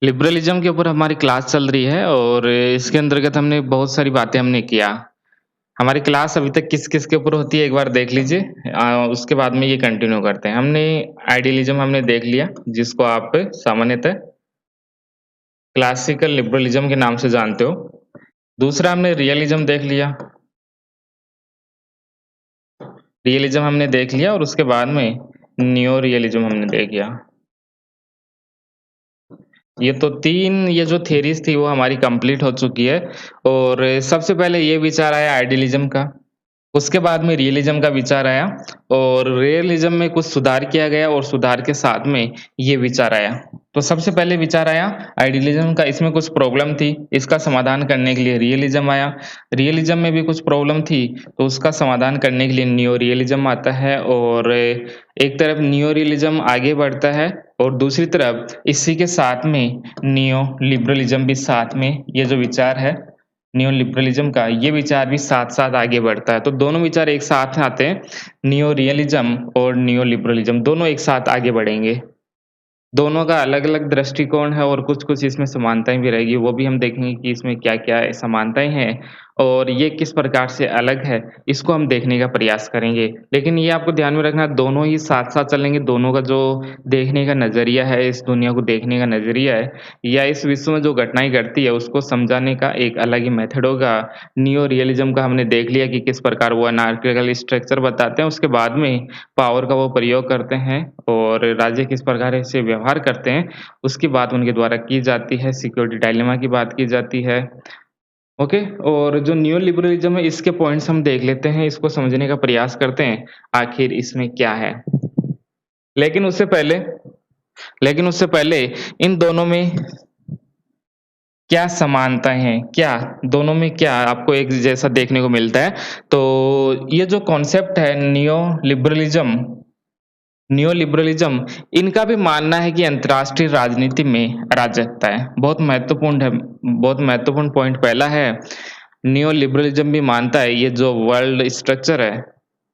Liberalism के ऊपर हमारी क्लास चल रही है और इसके अंतर्गत हमने बहुत सारी बातें हमने किया। हमारी क्लास अभी तक किस-किस के ऊपर होती है एक बार देख लीजिए। उसके बाद में ये कंटिन्यू करते हैं। हमने आइडियलिज्म हमने देख लिया, जिसको आप सामान्यतः क्लासिकल लिबरलिज्म के नाम से जानते हो। दूसरा हमने रियलिज्म देख लिया। रियलिज्म हमने देख लिया और उसके बाद में नियो रियलिज्म हमने देख लिया। ये तो 3 ये जो थ्योरीज़ थी वो हमारी कंप्लीट हो चुकी है और सबसे पहले ये विचार आया आइडियलिज्म का। उसके बाद में रियलिज़्म का विचार आया और रियलिज़्म में कुछ सुधार किया गया और सुधार के साथ में ये विचार आया। तो सबसे पहले विचार आया आइडियलिज़्म का, इसमें कुछ प्रॉब्लम थी, इसका समाधान करने के लिए रियलिज़्म आया। रियलिज़्म में भी कुछ प्रॉब्लम थी, तो उसका समाधान करने के लिए नियो रियलिज़्म आता है और एक तरफ नियो रियलिज़्म आगे बढ़ता है और दूसरी तरफ इसी के साथ में नियो लिबरलिज़्म भी साथ में ये जो विचार है नियो लिबरलिज़्म का ये विचार भी साथ-साथ आगे बढ़ता है। तो दोनों विचार एक साथ आते हैं, नियो रियलिज़्म और नियो लिबरलिज़्म दोनों एक साथ आगे बढ़ेंगे। दोनों का अलग-अलग दृष्टिकोण है और कुछ-कुछ इसमें समानताएँ भी रहेगी, वो भी हम देखेंगे कि इसमें क्या-क्या समानताएँ हैं और ये किस प्रकार से अलग है, इसको हम देखने का प्रयास करेंगे। लेकिन ये आपको ध्यान में रखना दोनों ही साथ-साथ चलेंगे, दोनों का जो देखने का नज़रिया है, इस दुनिया को देखने का नज़रिया है या इस विश्व में जो घटनाएँ घटती है, उसको समझाने का एक अलग ही मेथड होगा। नियो रियलिज़्म का हमने देख लिया कि किस प्रकार वो एनार्किकल स्ट्रक्चर बताते हैं, उसके बाद में पावर का वो प्रयोग करते हैं और राज्य किस प्रकार से व्यवहार करते हैं, उसकी बात उनके द्वारा की जाती है, सिक्योरिटी डायलेमा की बात की जाती है। ओके? और जो न्यू लिबरलिज़्म है इसके पॉइंट्स हम देख लेते हैं, इसको समझने का प्रयास करते हैं, आखिर इसमें क्या है? लेकिन उससे पहले लेकिन उससे पहले इन दोनों में क्या समानताएँ हैं? क्या दोनों में क्या आपको एक जैसा देखने को मिलता है? तो ये जो कॉन्सेप्ट है नियो लिबरलिज़्म इनका भी मानना है कि अंतर्राष्ट्रीय राजनीति में अराजकता है। बहुत महत्वपूर्ण पॉइंट पहला है, नियो लिबरलिज़्म भी मानता है ये जो वर्ल्ड स्ट्रक्चर है,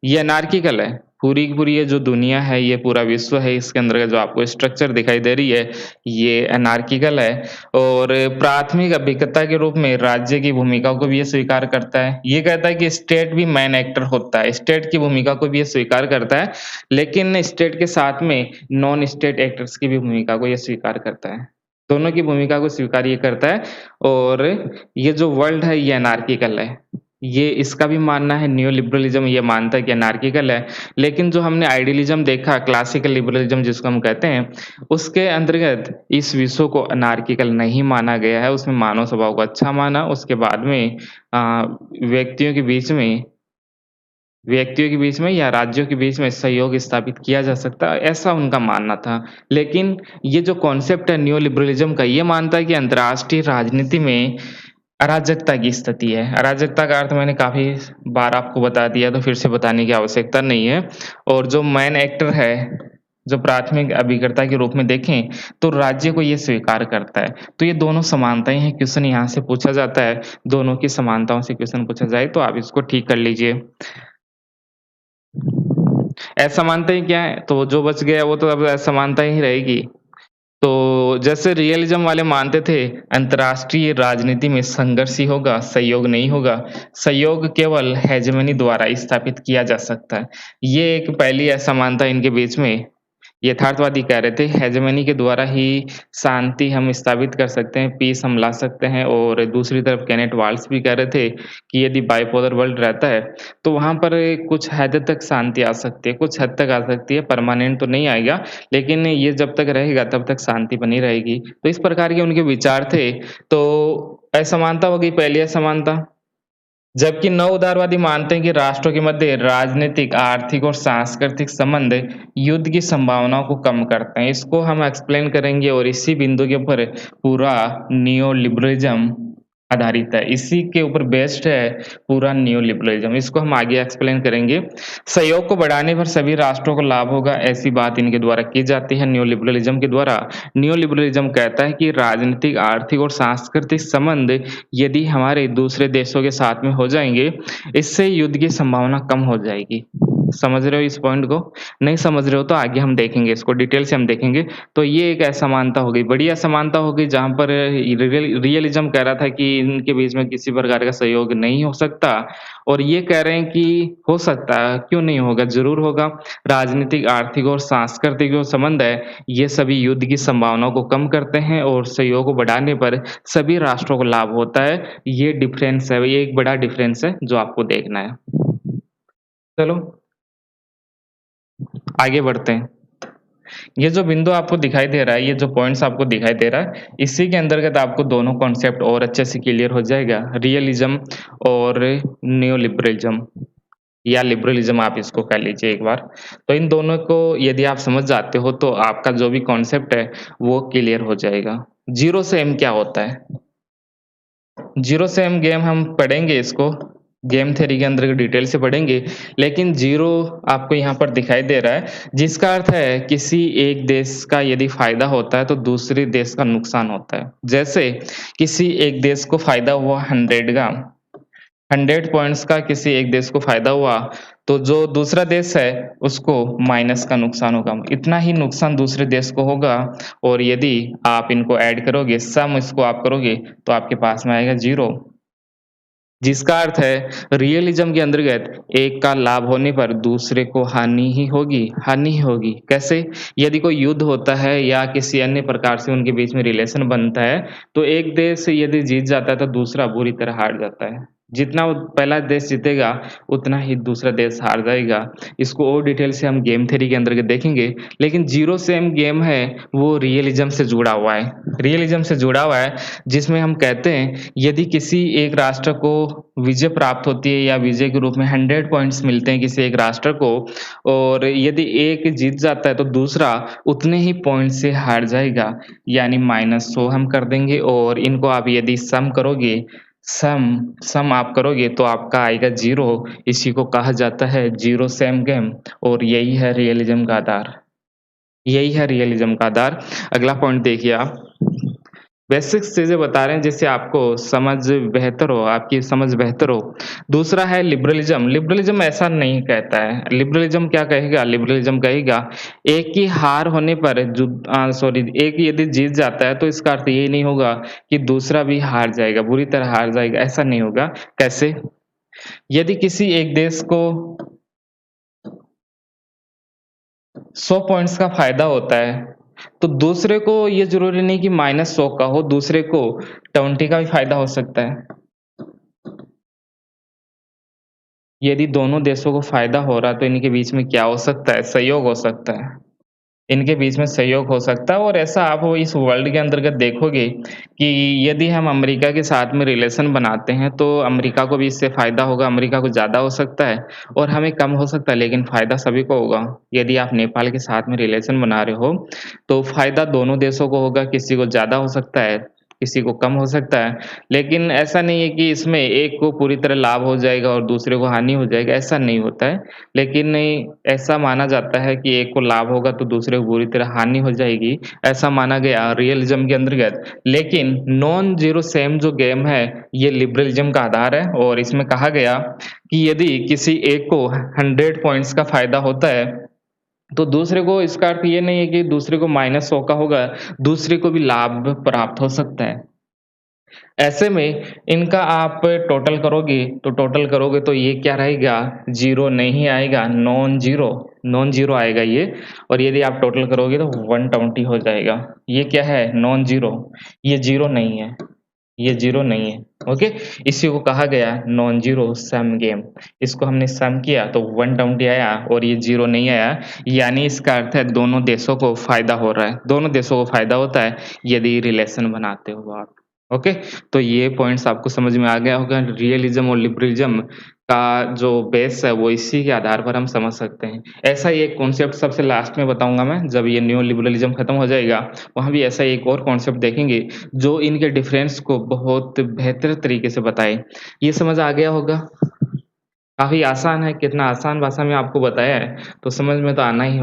ये एनार्किकल है। पूरी की पूरी ये जो दुनिया है, ये पूरा विश्व है, इसके अंदर जो आपको स्ट्रक्चर दिखाई दे रही है, ये एनार्किकल है और प्राथमिक अभिकर्ता के रूप में राज्य की भूमिका को भी ये स्वीकार करता है। ये कहता है कि स्टेट भी मैन एक्टर होता है, स्टेट की भूमिका को भी ये स्वीकार करता है, लेकिन स्टेट के साथ में नॉन स्टेट एक्टर्स की भी भूमिका को ये स्वीकार करता है। दोनों की भूमिका को स्वीकार ये करता है और ये जो वर्ल्ड है ये एनार्किकल है। ये इसका भी मानना है न्यू लिबरलिज़्म ये मानता है कि एनार्किकल है। लेकिन जो हमने आइडियलिज़्म देखा क्लासिकल लिबरलिज़्म जिसको हम कहते हैं, उसके अंतर्गत इस विश्व को एनार्किकल नहीं माना गया है, उसमें मानव स्वभाव को अच्छा माना, उसके बाद में व्यक्तियों के बीच में या राज्यों के बीच में सहयोग स्थापित किया जा सकता है, ऐसा उनका मानना था। लेकिन ये जो कॉन्सेप्ट है न्यू लिबरलिज़्म का, ये मानता है कि अंतर्राष्ट्रीय राजनीति में अराजकता की स्थिति है। अराजकता का अर्थ मैंने काफ़ी बार आपको बता दिया, तो फिर से बताने की आवश्यकता नहीं है। और जो मेन एक्टर है, जो प्राथमिक अभिकर्ता के रूप में देखें, तो राज्य को ये स्वीकार करता है। तो ये दोनों समानताएँ हैं, क्वेश्चन यहाँ से पूछा जाता है, दोनों की समानताओं से क्वेश्चन पूछा जाए, तो आप इसको ठीक कर लीजिए। असमानताएँ क्या है? तो जो बच गया वो तो अब असमानता ही रहेगी। तो जैसे रियलिज़्म वाले मानते थे, अंतर्राष्ट्रीय राजनीति में संघर्ष ही होगा, सहयोग नहीं होगा। सहयोग केवल हेजेमनी द्वारा स्थापित किया जा सकता है। ये एक पहली असमानता इनके बीच में यथार्थवादी कह रहे थे, हेजेमनी के द्वारा ही शांति हम स्थापित कर सकते हैं, पीस हम ला सकते हैं और दूसरी तरफ केनेट वाल्स भी कह रहे थे कि यदि बाइपोलर वर्ल्ड रहता है, तो वहाँ पर कुछ हद तक शांति आ सकती है, कुछ हद तक आ सकती है, परमानेंट तो नहीं आएगा, लेकिन ये जब तक रहेगा तब तक शांति बनी रहेगी। तो इस प्रकार के उनके विचार थे, तो असमानता हो गई पहली असमानता। जबकि नव उदारवादी मानते हैं कि राष्ट्रों के मध्य राजनीतिक, आर्थिक और सांस्कृतिक संबंध युद्ध की संभावनाओं को कम करते हैं। इसको हम एक्सप्लेन करेंगे और इसी बिंदु के ऊपर पूरा नियो लिबरलिज़्म आधारित है। इसी के ऊपर बेस्ड है पूरा नियो लिबरलिज़्म। इसको हम आगे एक्सप्लेन करेंगे। सहयोग को बढ़ाने पर सभी राष्ट्रों को लाभ होगा, ऐसी बात इनके द्वारा की जाती है नियो लिबरलिज़्म के द्वारा। नियो लिबरलिज़्म कहता है कि राजनीतिक, आर्थिक और सांस्कृतिक संबंध यदि हमारे दूसरे देशों के साथ में हो जाएँगे, इससे युद्ध की संभावना कम हो जाएगी। समझ रहे हो इस पॉइंट को? नहीं समझ रहे हो तो आगे हम देखेंगे इसको डिटेल से हम देखेंगे। तो ये एक असमानता हो गई, बड़ी असमानता हो गई जहाँ पर रियलिज़्म कह रहा था कि इनके बीच में किसी प्रकार का सहयोग नहीं हो सकता और ये कह रहे हैं कि हो सकता है, क्यों नहीं होगा? ज़रूर होगा। राजनीतिक, आर्थिक और सांस्कृतिक जो संबंध है, ये सभी युद्ध की संभावनाओं को कम करते हैं और सहयोग को बढ़ाने पर सभी राष्ट्रों को लाभ होता है। ये डिफ़रेंस है, ये एक बड़ा डिफ़रेंस है जो आपको देखना है। चलो आगे बढ़ते हैं। ये जो बिंदु आपको दिखाई दे रहा है, ये जो पॉइंट्स आपको दिखाई दे रहा है, इसी के अंतर्गत आपको दोनों कॉन्सेप्ट और अच्छे से क्लियर हो जाएगा, रियलिज़्म और न्यू लिबरलिज़्म या लिबरलिज़्म आप इसको कह लीजिए एक बार। तो इन दोनों को यदि आप समझ जाते हो, तो आपका जो भी कॉन्सेप्ट है, वो क्लियर हो जाएगा। ज़ीरो से एम क्या होता है? ज़ीरो से एम गेम हम पढ़ेंगे इसको, गेम थ्योरी के अंदर डिटेल से पढ़ेंगे, लेकिन ज़ीरो आपको यहाँ पर दिखाई दे रहा है, जिसका अर्थ है किसी एक देश का यदि फ़ायदा होता है, तो दूसरे देश का नुकसान होता है। जैसे किसी एक देश को फ़ायदा हुआ 100 का, 100 पॉइंट्स का किसी एक देश को फ़ायदा हुआ, तो जो दूसरा देश है, उसको माइनस का नुकसान होगा। इतना ही नुकसान दूसरे देश को होगा और यदि आप इनको ऐड करोगे, सम इसको आप करोगे, तो आपके पास में आएगा 0। जिसका अर्थ है रियलिज़्म के अंतर्गत एक का लाभ होने पर दूसरे को हानि ही होगी। कैसे? यदि कोई युद्ध होता है या किसी अन्य प्रकार से उनके बीच में रिलेशन बनता है, तो एक देश यदि जीत जाता है तो दूसरा बुरी तरह हार जाता है। जितना वो पहला देश जीतेगा, उतना ही दूसरा देश हार जाएगा। इसको और डिटेल से हम गेम थ्योरी के अंतर्गत देखेंगे, लेकिन ज़ीरो सम गेम है, वो रियलिज़्म से जुड़ा हुआ है। रियलिज़्म से जुड़ा हुआ है, जिसमें हम कहते हैं यदि किसी एक राष्ट्र को विजय प्राप्त होती है या विजय के रूप में 100 पॉइंट्स मिलते हैं किसी एक राष्ट्र को और यदि एक जीत जाता है तो दूसरा उतने ही पॉइंट से हार जाएगा, यानी -100 हम कर देंगे और इनको आप यदि सम करोगे, सम सम आप करोगे तो आपका आएगा 0। इसी को कहा जाता है ज़ीरो सम गेम और यही है रियलिज़्म का आधार। यही है रियलिज़्म का आधार। अगला पॉइंट देखिए आप। बेसिक चीज़ें बता रहे हैं जिससे आपको आपकी समझ बेहतर हो। दूसरा है लिबरलिज़्म, लिबरलिज़्म ऐसा नहीं कहता है। लिबरलिज़्म क्या कहेगा? लिबरलिज़्म कहेगा एक की हार होने पर सॉरी एक यदि जीत जाता है तो इसका अर्थ ये नहीं होगा कि दूसरा भी हार जाएगा, बुरी तरह हार जाएगा, ऐसा नहीं होगा। कैसे? यदि किसी एक देश को 100 पॉइंट्स का फ़ायदा होता है, तो दूसरे को ये ज़रूरी नहीं कि -100 का हो, दूसरे को 20 का भी फ़ायदा हो सकता है। यदि दोनों देशों को फ़ायदा हो रहा है, तो इनके बीच में क्या हो सकता है? सहयोग हो सकता है। इनके बीच में सहयोग हो सकता है और ऐसा आप इस वर्ल्ड के अंतर्गत देखोगे कि यदि हम अमेरिका के साथ में रिलेशन बनाते हैं, तो अमेरिका को भी इससे फ़ायदा होगा, अमेरिका को ज़्यादा हो सकता है और हमें कम हो सकता है, लेकिन फ़ायदा सभी को होगा। यदि आप नेपाल के साथ में रिलेशन बना रहे हो, तो फ़ायदा दोनों देशों को होगा, किसी को ज़्यादा हो सकता है, किसी को कम हो सकता है। लेकिन ऐसा नहीं है कि इसमें एक को पूरी तरह लाभ हो जाएगा और दूसरे को हानि हो जाएगा, ऐसा नहीं होता है। लेकिन ऐसा माना जाता है कि एक को लाभ होगा तो दूसरे को बुरी तरह हानि हो जाएगी, ऐसा माना गया रियलिज़्म के अंतर्गत। लेकिन नॉन ज़ीरो सम जो गेम है, ये लिबरलिज़्म का आधार है और इसमें कहा गया कि यदि किसी एक को 100 पॉइंट्स का फ़ायदा होता है, तो दूसरे को इसका अर्थ ये नहीं है कि दूसरे को -100 का होगा, दूसरे को भी लाभ प्राप्त हो सकता है। ऐसे में इनका आप टोटल करोगे तो ये क्या रहेगा? 0 नहीं आएगा, नॉन ज़ीरो आएगा ये और यदि आप टोटल करोगे तो 120 हो जाएगा। ये क्या है? नॉन ज़ीरो, ये 0 नहीं है, ये 0 नहीं है, ओके? इसी को कहा गया नॉन ज़ीरो सम गेम। इसको हमने सम किया तो 120 आया और ये 0 नहीं आया, यानी इसका अर्थ है दोनों देशों को फ़ायदा हो रहा है, दोनों देशों को फ़ायदा होता है यदि रिलेशन बनाते हो आप। ओके, तो ये पॉइंट्स आपको समझ में आ गया होगा। रियलिज़्म और लिबरलिज़्म का जो बेस है वो इसी के आधार पर हम समझ सकते हैं। ऐसा ही एक कॉन्सेप्ट सबसे लास्ट में बताऊँगा मैं, जब ये न्यू लिबरलिज़्म खत्म हो जाएगा, वहाँ भी ऐसा ही एक और कॉन्सेप्ट देखेंगे जो इनके डिफरेंस को बहुत बेहतर तरीके से बताए। ये समझ आ गया होगा? काफ़ी आसान है, कितना आसान भाषा में आपको बताया है, तो समझ में तो आना ही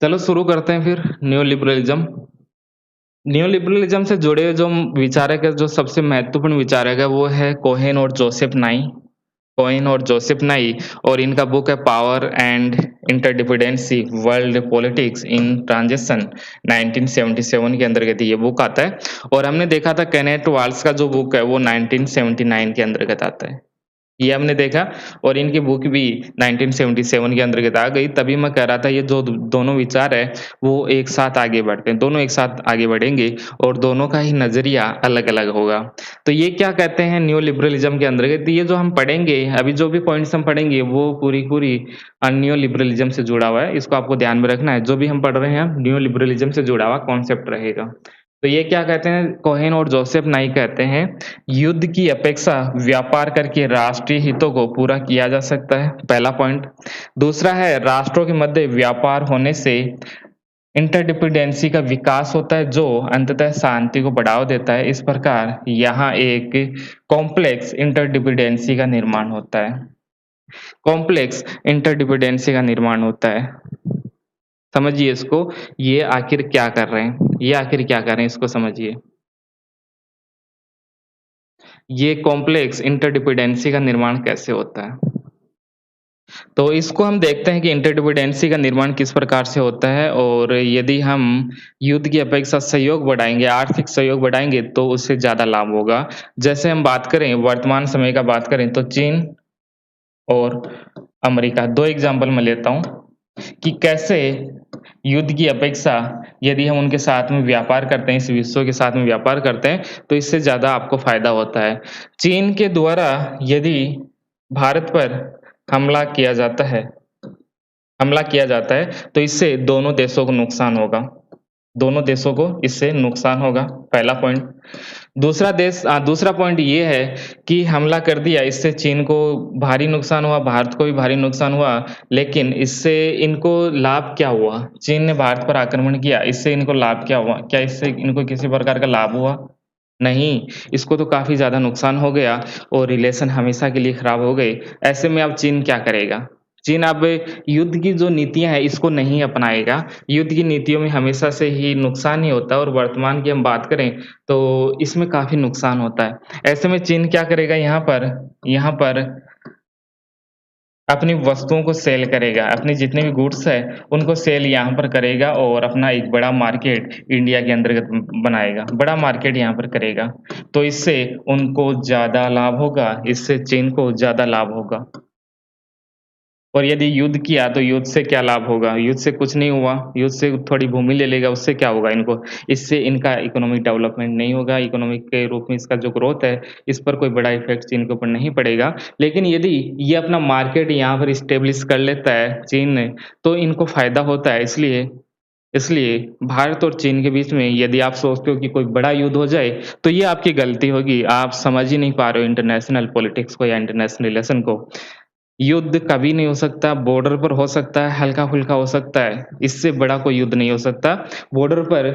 चलो शुरू करते हैं फिर न्यू लिबरलिज्म। न्यू लिबरलिज्म से जुड़े जो विचारक है, जो सबसे महत्वपूर्ण विचारक है, वो है कोहेन और जोसेफ नाई। कोहेन और जोसेफ नाई, और इनका बुक है power and interdependency world politics in transition 1977 के अंतर्गत ये बुक आता है। और हमने देखा था केनेथ वाल्स का जो बुक है वो 1979 के अंतर्गत आता है। ये हमने देखा, और इनकी बुक भी 1977 के अंतर्गत आ गई। तभी मैं कह रहा था ये जो दोनों विचार है वो एक साथ आगे बढ़ते हैं, दोनों एक साथ आगे बढ़ेंगे और दोनों का ही नजरिया अलग अलग होगा। तो ये क्या कहते हैं न्यू लिबरलिज्म के अंतर्गत, ये जो हम पढ़ेंगे अभी, जो भी पॉइंट्स हम पढ़ेंगे वो पूरी पूरी न्यू लिबरलिज्म से जुड़ा हुआ है। इसको आपको ध्यान में रखना है, जो भी हम पढ़ रहे हैं न्यू लिबरलिज्म से जुड़ा हुआ कॉन्सेप्ट रहेगा। तो ये क्या कहते हैं, कोहेन और जोसेफ नाई कहते हैं, युद्ध की अपेक्षा व्यापार करके राष्ट्रीय हितों को पूरा किया जा सकता है, पहला पॉइंट। दूसरा है राष्ट्रों के मध्य व्यापार होने से इंटरडिपेंडेंसी का विकास होता है, जो अंततः शांति को बढ़ावा देता है। इस प्रकार यहाँ एक कॉम्प्लेक्स इंटरडिपेंडेंसी का निर्माण होता है। कॉम्प्लेक्स इंटरडिपेंडेंसी का निर्माण होता है। समझिए इसको, ये आखिर क्या कर रहे हैं, ये आखिर क्या कर रहे हैं, इसको समझिए। ये कॉम्प्लेक्स इंटरडिपेंडेंसी का निर्माण कैसे होता है? तो इसको हम देखते हैं कि इंटरडिपेंडेंसी का निर्माण किस प्रकार से होता है, और यदि हम युद्ध की अपेक्षा सहयोग बढ़ाएँगे, आर्थिक सहयोग बढ़ाएँगे तो उससे ज़्यादा लाभ होगा। जैसे हम बात करें वर्तमान समय का बात करें तो चीन और अमेरिका, 2 एग्ज़ाम्पल मैं लेता हूँ कि कैसे युद्ध की अपेक्षा यदि हम उनके साथ में व्यापार करते हैं, इस विश्व के साथ में व्यापार करते हैं, तो इससे ज़्यादा आपको फ़ायदा होता है। चीन के द्वारा यदि भारत पर हमला किया जाता है हमला किया जाता है, तो इससे दोनों देशों को नुकसान होगा। दोनों देशों को इससे नुकसान होगा, पहला पॉइंट। दूसरा पॉइंट ये है कि हमला कर दिया, इससे चीन को भारी नुकसान हुआ, भारत को भी भारी नुकसान हुआ, लेकिन इससे इनको लाभ क्या हुआ? चीन ने भारत पर आक्रमण किया, इससे इनको लाभ क्या हुआ? क्या इससे इनको किसी प्रकार का लाभ हुआ? नहीं, इसको तो काफ़ी ज़्यादा नुकसान हो गया और रिलेशन हमेशा के लिए खराब हो गए। ऐसे में अब चीन क्या करेगा? चीन अब युद्ध की जो नीतियाँ हैं इसको नहीं अपनाएगा। युद्ध की नीतियों में हमेशा से ही नुकसान ही होता है, और वर्तमान की हम बात करें तो इसमें काफ़ी नुकसान होता है। ऐसे में चीन क्या करेगा, यहाँ पर अपनी वस्तुओं को सेल करेगा, अपने जितने भी गुड्स हैं उनको सेल यहाँ पर करेगा और अपना एक बड़ा मार्केट इंडिया के अंतर्गत बनाएगा, बड़ा मार्केट यहाँ पर करेगा। तो इससे उनको ज़्यादा लाभ होगा, इससे चीन को ज़्यादा लाभ होगा। और यदि युद्ध किया तो युद्ध से क्या लाभ होगा? युद्ध से कुछ नहीं हुआ, युद्ध से थोड़ी भूमि ले लेगा, उससे क्या होगा इनको? इससे इनका इकोनॉमिक डेवलपमेंट नहीं होगा, इकोनॉमिक के रूप में इसका जो ग्रोथ है, इस पर कोई बड़ा इफ़ेक्ट चीन के ऊपर नहीं पड़ेगा। लेकिन यदि ये अपना मार्केट यहाँ पर इस्टेब्लिश कर लेता है चीन ने, तो इनको फ़ायदा होता है। इसलिए इसलिए भारत और चीन के बीच में यदि आप सोचते हो कि कोई बड़ा युद्ध हो जाए, तो ये आपकी गलती होगी। आप समझ ही नहीं पा रहे हो इंटरनेशनल पॉलिटिक्स को या इंटरनेशनल रिलेशन को। युद्ध कभी नहीं हो सकता, बॉर्डर पर हो सकता है, हल्का-फुल्का हो सकता है, इससे बड़ा कोई युद्ध नहीं हो सकता। बॉर्डर पर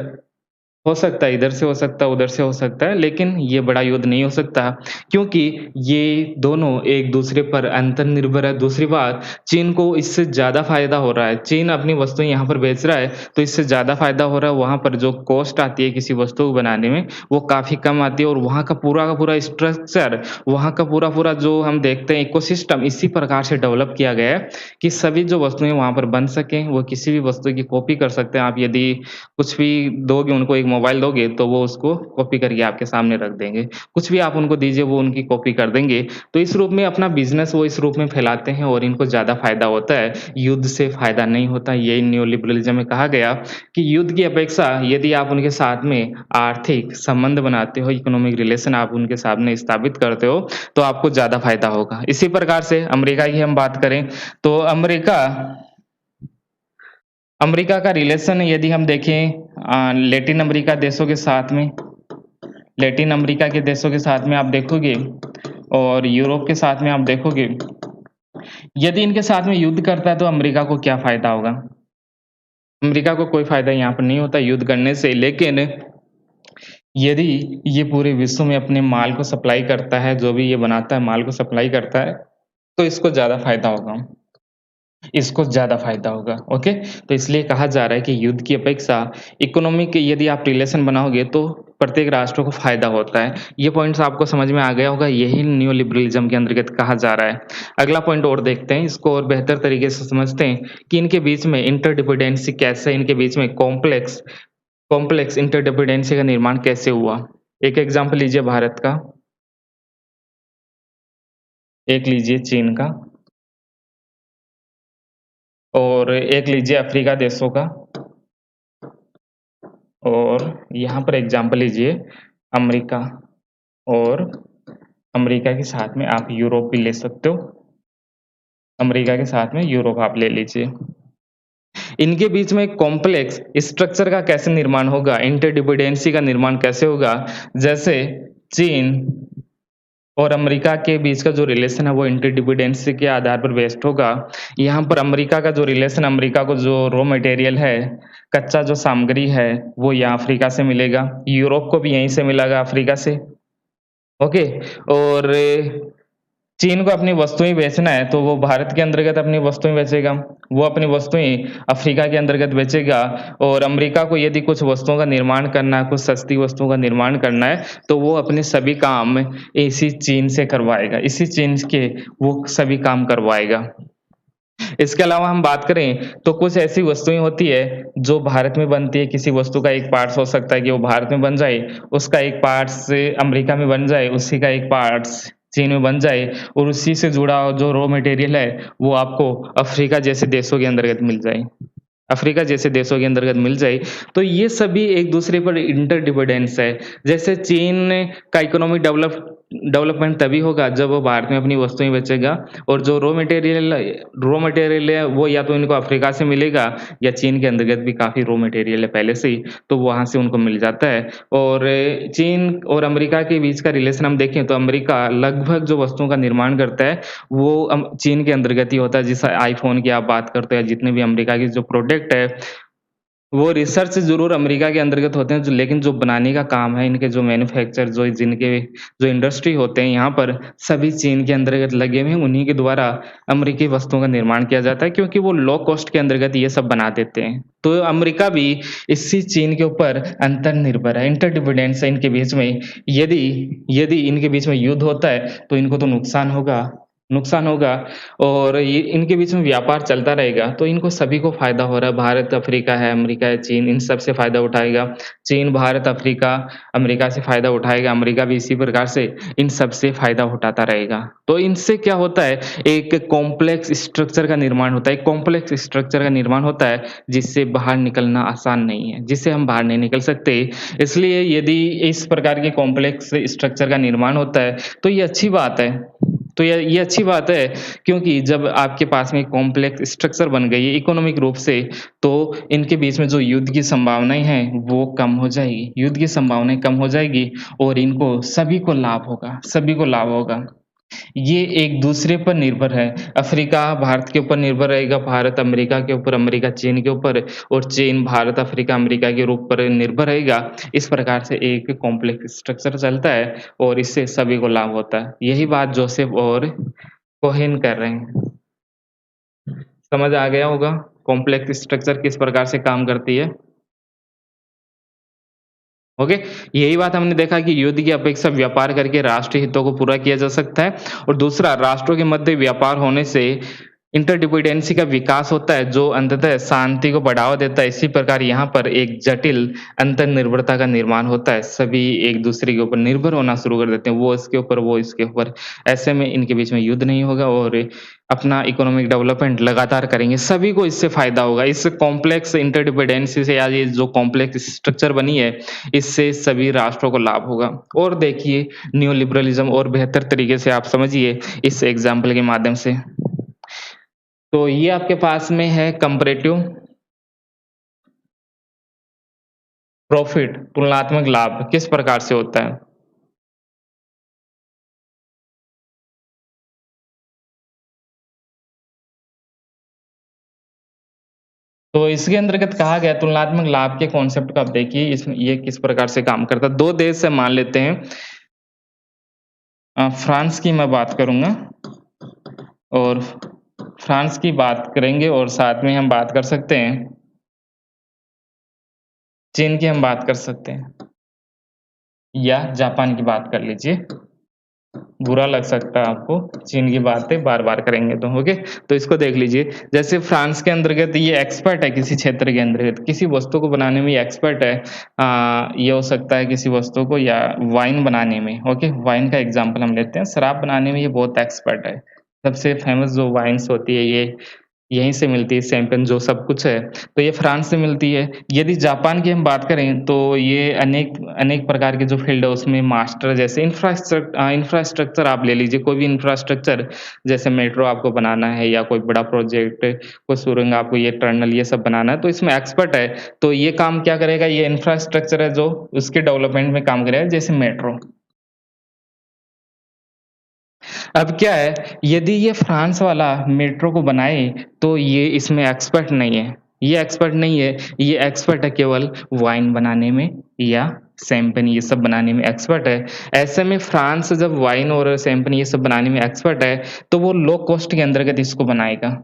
हो सकता है, इधर से हो सकता है, उधर से हो सकता है, लेकिन ये बड़ा युद्ध नहीं हो सकता, क्योंकि ये दोनों एक-दूसरे पर अंतर्निर्भर है। दूसरी बात, चीन को इससे ज़्यादा फ़ायदा हो रहा है। चीन अपनी वस्तुएँ यहाँ पर बेच रहा है, तो इससे ज़्यादा फ़ायदा हो रहा है। वहाँ पर जो कॉस्ट आती है किसी वस्तु को बनाने में, वो काफ़ी कम आती है, और वहाँ का पूरा स्ट्रक्चर, वहाँ का पूरा-पूरा जो हम देखते हैं इकोसिस्टम, इसी प्रकार से डेवलप किया गया है कि सभी जो वस्तुएँ वहाँ पर बन सकें, वो किसी भी वस्तु की कॉपी कर सकते हैं। आप यदि कुछ भी दोगे उनको, एक मोबाइल दोगे तो वो उसको कॉपी करके आपके सामने रख देंगे। कुछ भी आप उनको दीजिए वो उनकी कॉपी कर देंगे। तो इस रूप में अपना बिज़नेस वो इस रूप में फैलाते हैं और इनको ज़्यादा फ़ायदा होता है, युद्ध से फ़ायदा नहीं होता। यही न्यू लिबरलिज़्म में कहा गया कि युद्ध की अपेक्षा यदि आप उनके साथ में आर्थिक संबंध बनाते हो, इकोनॉमिक रिलेशन आप उनके सामने स्थापित करते हो, तो आपको ज़्यादा फ़ायदा होगा। इसी प्रकार से अमेरिका की हम बात करें तो अमेरिका का रिलेशन यदि हम देखें लैटिन अमेरिका देशों के साथ में, लैटिन अमेरिका के देशों के साथ में आप देखोगे और यूरोप के साथ में आप देखोगे, यदि इनके साथ में युद्ध करता है तो अमेरिका को क्या फ़ायदा होगा? अमेरिका को कोई फ़ायदा यहाँ पर नहीं होता युद्ध करने से, लेकिन यदि ये पूरे विश्व में अपने माल को सप्लाई करता है, जो भी ये बनाता है माल को सप्लाई करता है, तो इसको ज़्यादा फ़ायदा होगा। इसको ज़्यादा फ़ायदा होगा, ओके? तो इसलिए कहा जा रहा है कि युद्ध की अपेक्षा इकोनॉमिक यदि आप रिलेशन बनाओगे तो प्रत्येक राष्ट्र को फ़ायदा होता है। ये पॉइंट्स आपको समझ में आ गया होगा, यही न्यू लिबरलिज़्म के अंतर्गत कहा जा रहा है। अगला पॉइंट और देखते हैं, इसको और बेहतर तरीके से समझते हैं कि इनके बीच में इंटरडिपेंडेंसी कैसे इनके बीच में कॉम्प्लेक्स कॉम्प्लेक्स इंटरडिपेंडेंसी का निर्माण कैसे हुआ? एक एग्ज़ाम्पल लीजिए भारत का, एक लीजिए चीन का और एक लीजिए अफ्रीका देशों का और यहाँ पर एग्ज़ाम्पल लीजिए अमेरिका और अमेरिका के साथ में आप यूरोप भी ले सकते हो। अमेरिका के साथ में यूरोप आप ले लीजिए। इनके बीच में एक कॉम्प्लेक्स स्ट्रक्चर का कैसे निर्माण होगा, इंटरडिपेंडेंसी का निर्माण कैसे होगा? जैसे चीन और अमेरिका के बीच का जो रिलेशन है वो इंटरडिपेंडेंसी के आधार पर बेस्ड होगा। यहाँ पर अमेरिका का जो रिलेशन अमेरिका को जो रॉ मटेरियल है, कच्चा जो सामग्री है, वो यहाँ अफ्रीका से मिलेगा। यूरोप को भी यहीं से मिलेगा अफ्रीका से, ओके? और चीन को अपनी वस्तुएँ बेचना है, तो वो भारत के अंतर्गत अपनी वस्तुएँ बेचेगा। वो अपनी वस्तुएँ अफ्रीका के अंतर्गत बेचेगा और अमेरिका को यदि कुछ वस्तुओं का निर्माण करना है, कुछ सस्ती वस्तुओं का निर्माण करना है, तो वो अपने सभी काम इसी चीन से करवाएगा। इसी चीन के वो सभी काम करवाएगा। इसके अलावा हम बात करें तो कुछ ऐसी वस्तुएँ होती है जो भारत में बनती है, किसी वस्तु का एक पार्ट्स हो सकता है कि वो भारत में बन जाए, उसका एक पार्ट्स अमेरिका में बन जाए, उसी का एक पार्ट्स चीन में बन जाए और उसी से जुड़ा जो रॉ मटेरियल है, वो आपको अफ्रीका जैसे देशों के अंतर्गत मिल जाए। अफ्रीका जैसे देशों के अंतर्गत मिल जाए, तो ये सभी एक दूसरे पर इंटरडिपेंडेंस है। जैसे चीन का इकोनॉमिक डेवलपमेंट तभी होगा जब वो भारत में अपनी वस्तुएँ बेचेगा और जो रॉ मटेरियल है वो या तो इनको अफ्रीका से मिलेगा या चीन के अंतर्गत भी काफ़ी रॉ मटेरियल है पहले से ही, तो वहाँ से उनको मिल जाता है। और चीन और अमेरिका के बीच का रिलेशन हम देखें तो अमेरिका लगभग जो वस्तुओं का निर्माण करता है वो चीन के अंतर्गत ही होता है। जैसे आईफ़ोन की आप बात करते हैं, जितने भी अमेरिका के जो प्रोडक्ट है, वो रिसर्च ज़रूर अमेरिका के अंतर्गत होते हैं, जो लेकिन जो बनाने का काम है, इनके जो मैन्युफैक्चर जिनके जो इंडस्ट्री होते हैं यहाँ पर, सभी चीन के अंतर्गत लगे हुए हैं। उन्हीं के द्वारा अमेरिकी वस्तुओं का निर्माण किया जाता है क्योंकि वो लो कॉस्ट के अंतर्गत ये सब बना देते हैं। तो अमेरिका भी इसी चीन के ऊपर अंतर्निर्भर है, इंटरडिपेंडेंस है इनके बीच में। यदि यदि इनके बीच में युद्ध होता है, तो इनको तो नुकसान होगा और ये इनके बीच में व्यापार चलता रहेगा, तो इनको सभी को फ़ायदा हो रहा है। भारत, अफ्रीका है, अमेरिका है, चीन, इन सब से फ़ायदा उठाएगा। चीन, भारत, अफ्रीका, अमेरिका से फ़ायदा उठाएगा, अमेरिका भी इसी प्रकार से इन सब से फ़ायदा उठाता रहेगा। तो इनसे क्या होता है, एक कॉम्प्लेक्स स्ट्रक्चर का निर्माण होता है, एक कॉम्प्लेक्स स्ट्रक्चर का निर्माण होता है, जिससे बाहर निकलना आसान नहीं है, जिससे हम बाहर नहीं निकल सकते। इसलिए यदि इस प्रकार के कॉम्प्लेक्स स्ट्रक्चर का निर्माण होता है, तो ये अच्छी बात है। तो ये अच्छी बात है क्योंकि जब आपके पास में कॉम्प्लेक्स स्ट्रक्चर बन गई है इकोनॉमिक रूप से, तो इनके बीच में जो युद्ध की संभावनाएँ हैं, वो कम हो जाएगी। युद्ध की संभावनाएँ कम हो जाएगी और इनको सभी को लाभ होगा। ये एक दूसरे पर निर्भर है। अफ्रीका भारत के ऊपर निर्भर रहेगा, भारत अमेरिका के ऊपर, अमेरिका चीन के ऊपर और चीन भारत, अफ्रीका, अमेरिका के रूप पर निर्भर रहेगा। इस प्रकार से एक कॉम्प्लेक्स स्ट्रक्चर चलता है और इससे सभी को लाभ होता है। यही बात जोसेफ और कोहेन कर रहे हैं। समझ आ गया होगा कॉम्प्लेक्स स्ट्रक्चर किस प्रकार से काम करती है? ओके, यही बात हमने देखा कि युद्ध की अपेक्षा व्यापार करके राष्ट्रीय हितों को पूरा किया जा सकता है और दूसरा राष्ट्रों के मध्य व्यापार होने से इंटरडिपेंडेंसी का विकास होता है जो अंततः शांति को बढ़ावा देता है। इसी प्रकार यहाँ पर एक जटिल अंतर्निर्भरता का निर्माण होता है। सभी एक दूसरे के ऊपर निर्भर होना शुरू कर देते हैं, वो इसके ऊपर, वो इसके ऊपर। ऐसे में इनके बीच में युद्ध नहीं होगा और अपना इकोनॉमिक डेवलपमेंट लगातार करेंगे। सभी को इससे फ़ायदा होगा। इस कॉम्प्लेक्स इंटरडिपेंडेंसी से या ये जो कॉम्प्लेक्स स्ट्रक्चर बनी है, इससे सभी राष्ट्रों को लाभ होगा। और देखिए न्यू लिबरलिज़्म और बेहतर तरीके से आप समझिए इस एग्ज़ाम्पल के माध्यम से। तो ये आपके पास में है कंपैरेटिव प्रॉफिट, तुलनात्मक लाभ किस प्रकार से होता है? तो इसके अंतर्गत कहा गया तुलनात्मक लाभ के कॉन्सेप्ट को आप देखिए, इसमें ये किस प्रकार से काम करता है। 2 देश है मान लेते हैं, फ्रांस की मैं बात करूँगा और फ्रांस की बात करेंगे और साथ में हम बात कर सकते हैं, चीन की हम बात कर सकते हैं या जापान की बात कर लीजिए। बुरा लग सकता है आपको, चीन की बातें बार-बार करेंगे तो, ओके? तो इसको देख लीजिए, जैसे फ्रांस के अंतर्गत ये एक्सपर्ट है किसी क्षेत्र के अंतर्गत, किसी वस्तु को बनाने में ये एक्सपर्ट है। ये हो सकता है किसी वस्तु को या वाइन बनाने में, ओके? वाइन का एग्ज़ाम्पल हम लेते हैं, शराब बनाने में ये बहुत एक्सपर्ट है। सबसे फ़ेमस जो वाइन्स होती है ये यहीं से मिलती है शैंपेन जो सब कुछ है, तो ये फ्रांस से मिलती है। यदि जापान की हम बात करें तो ये अनेक अनेक प्रकार के जो फ़ील्ड है उसमें मास्टर जैसे इंफ्रास्ट्रक्चर आप ले लीजिए, कोई भी इंफ्रास्ट्रक्चर जैसे मेट्रो आपको बनाना है या कोई बड़ा प्रोजेक्ट, कोई सुरंग आपको ये टनल ये सब बनाना है तो इसमें एक्सपर्ट है। तो ये काम क्या करेगा, ये इंफ्रास्ट्रक्चर है जो उसके डेवलपमेंट में काम करेगा जैसे मेट्रो। अब क्या है, यदि ये फ्रांस वाला मेट्रो को बनाए, तो ये इसमें एक्सपर्ट नहीं है। ये एक्सपर्ट नहीं है, ये एक्सपर्ट है केवल वाइन बनाने में या शैंपेन ये सब बनाने में एक्सपर्ट है। ऐसे में फ्रांस जब वाइन और शैंपेन ये सब बनाने में एक्सपर्ट है, तो वो लो कॉस्ट के अंतर्गत इसको बनाएगा।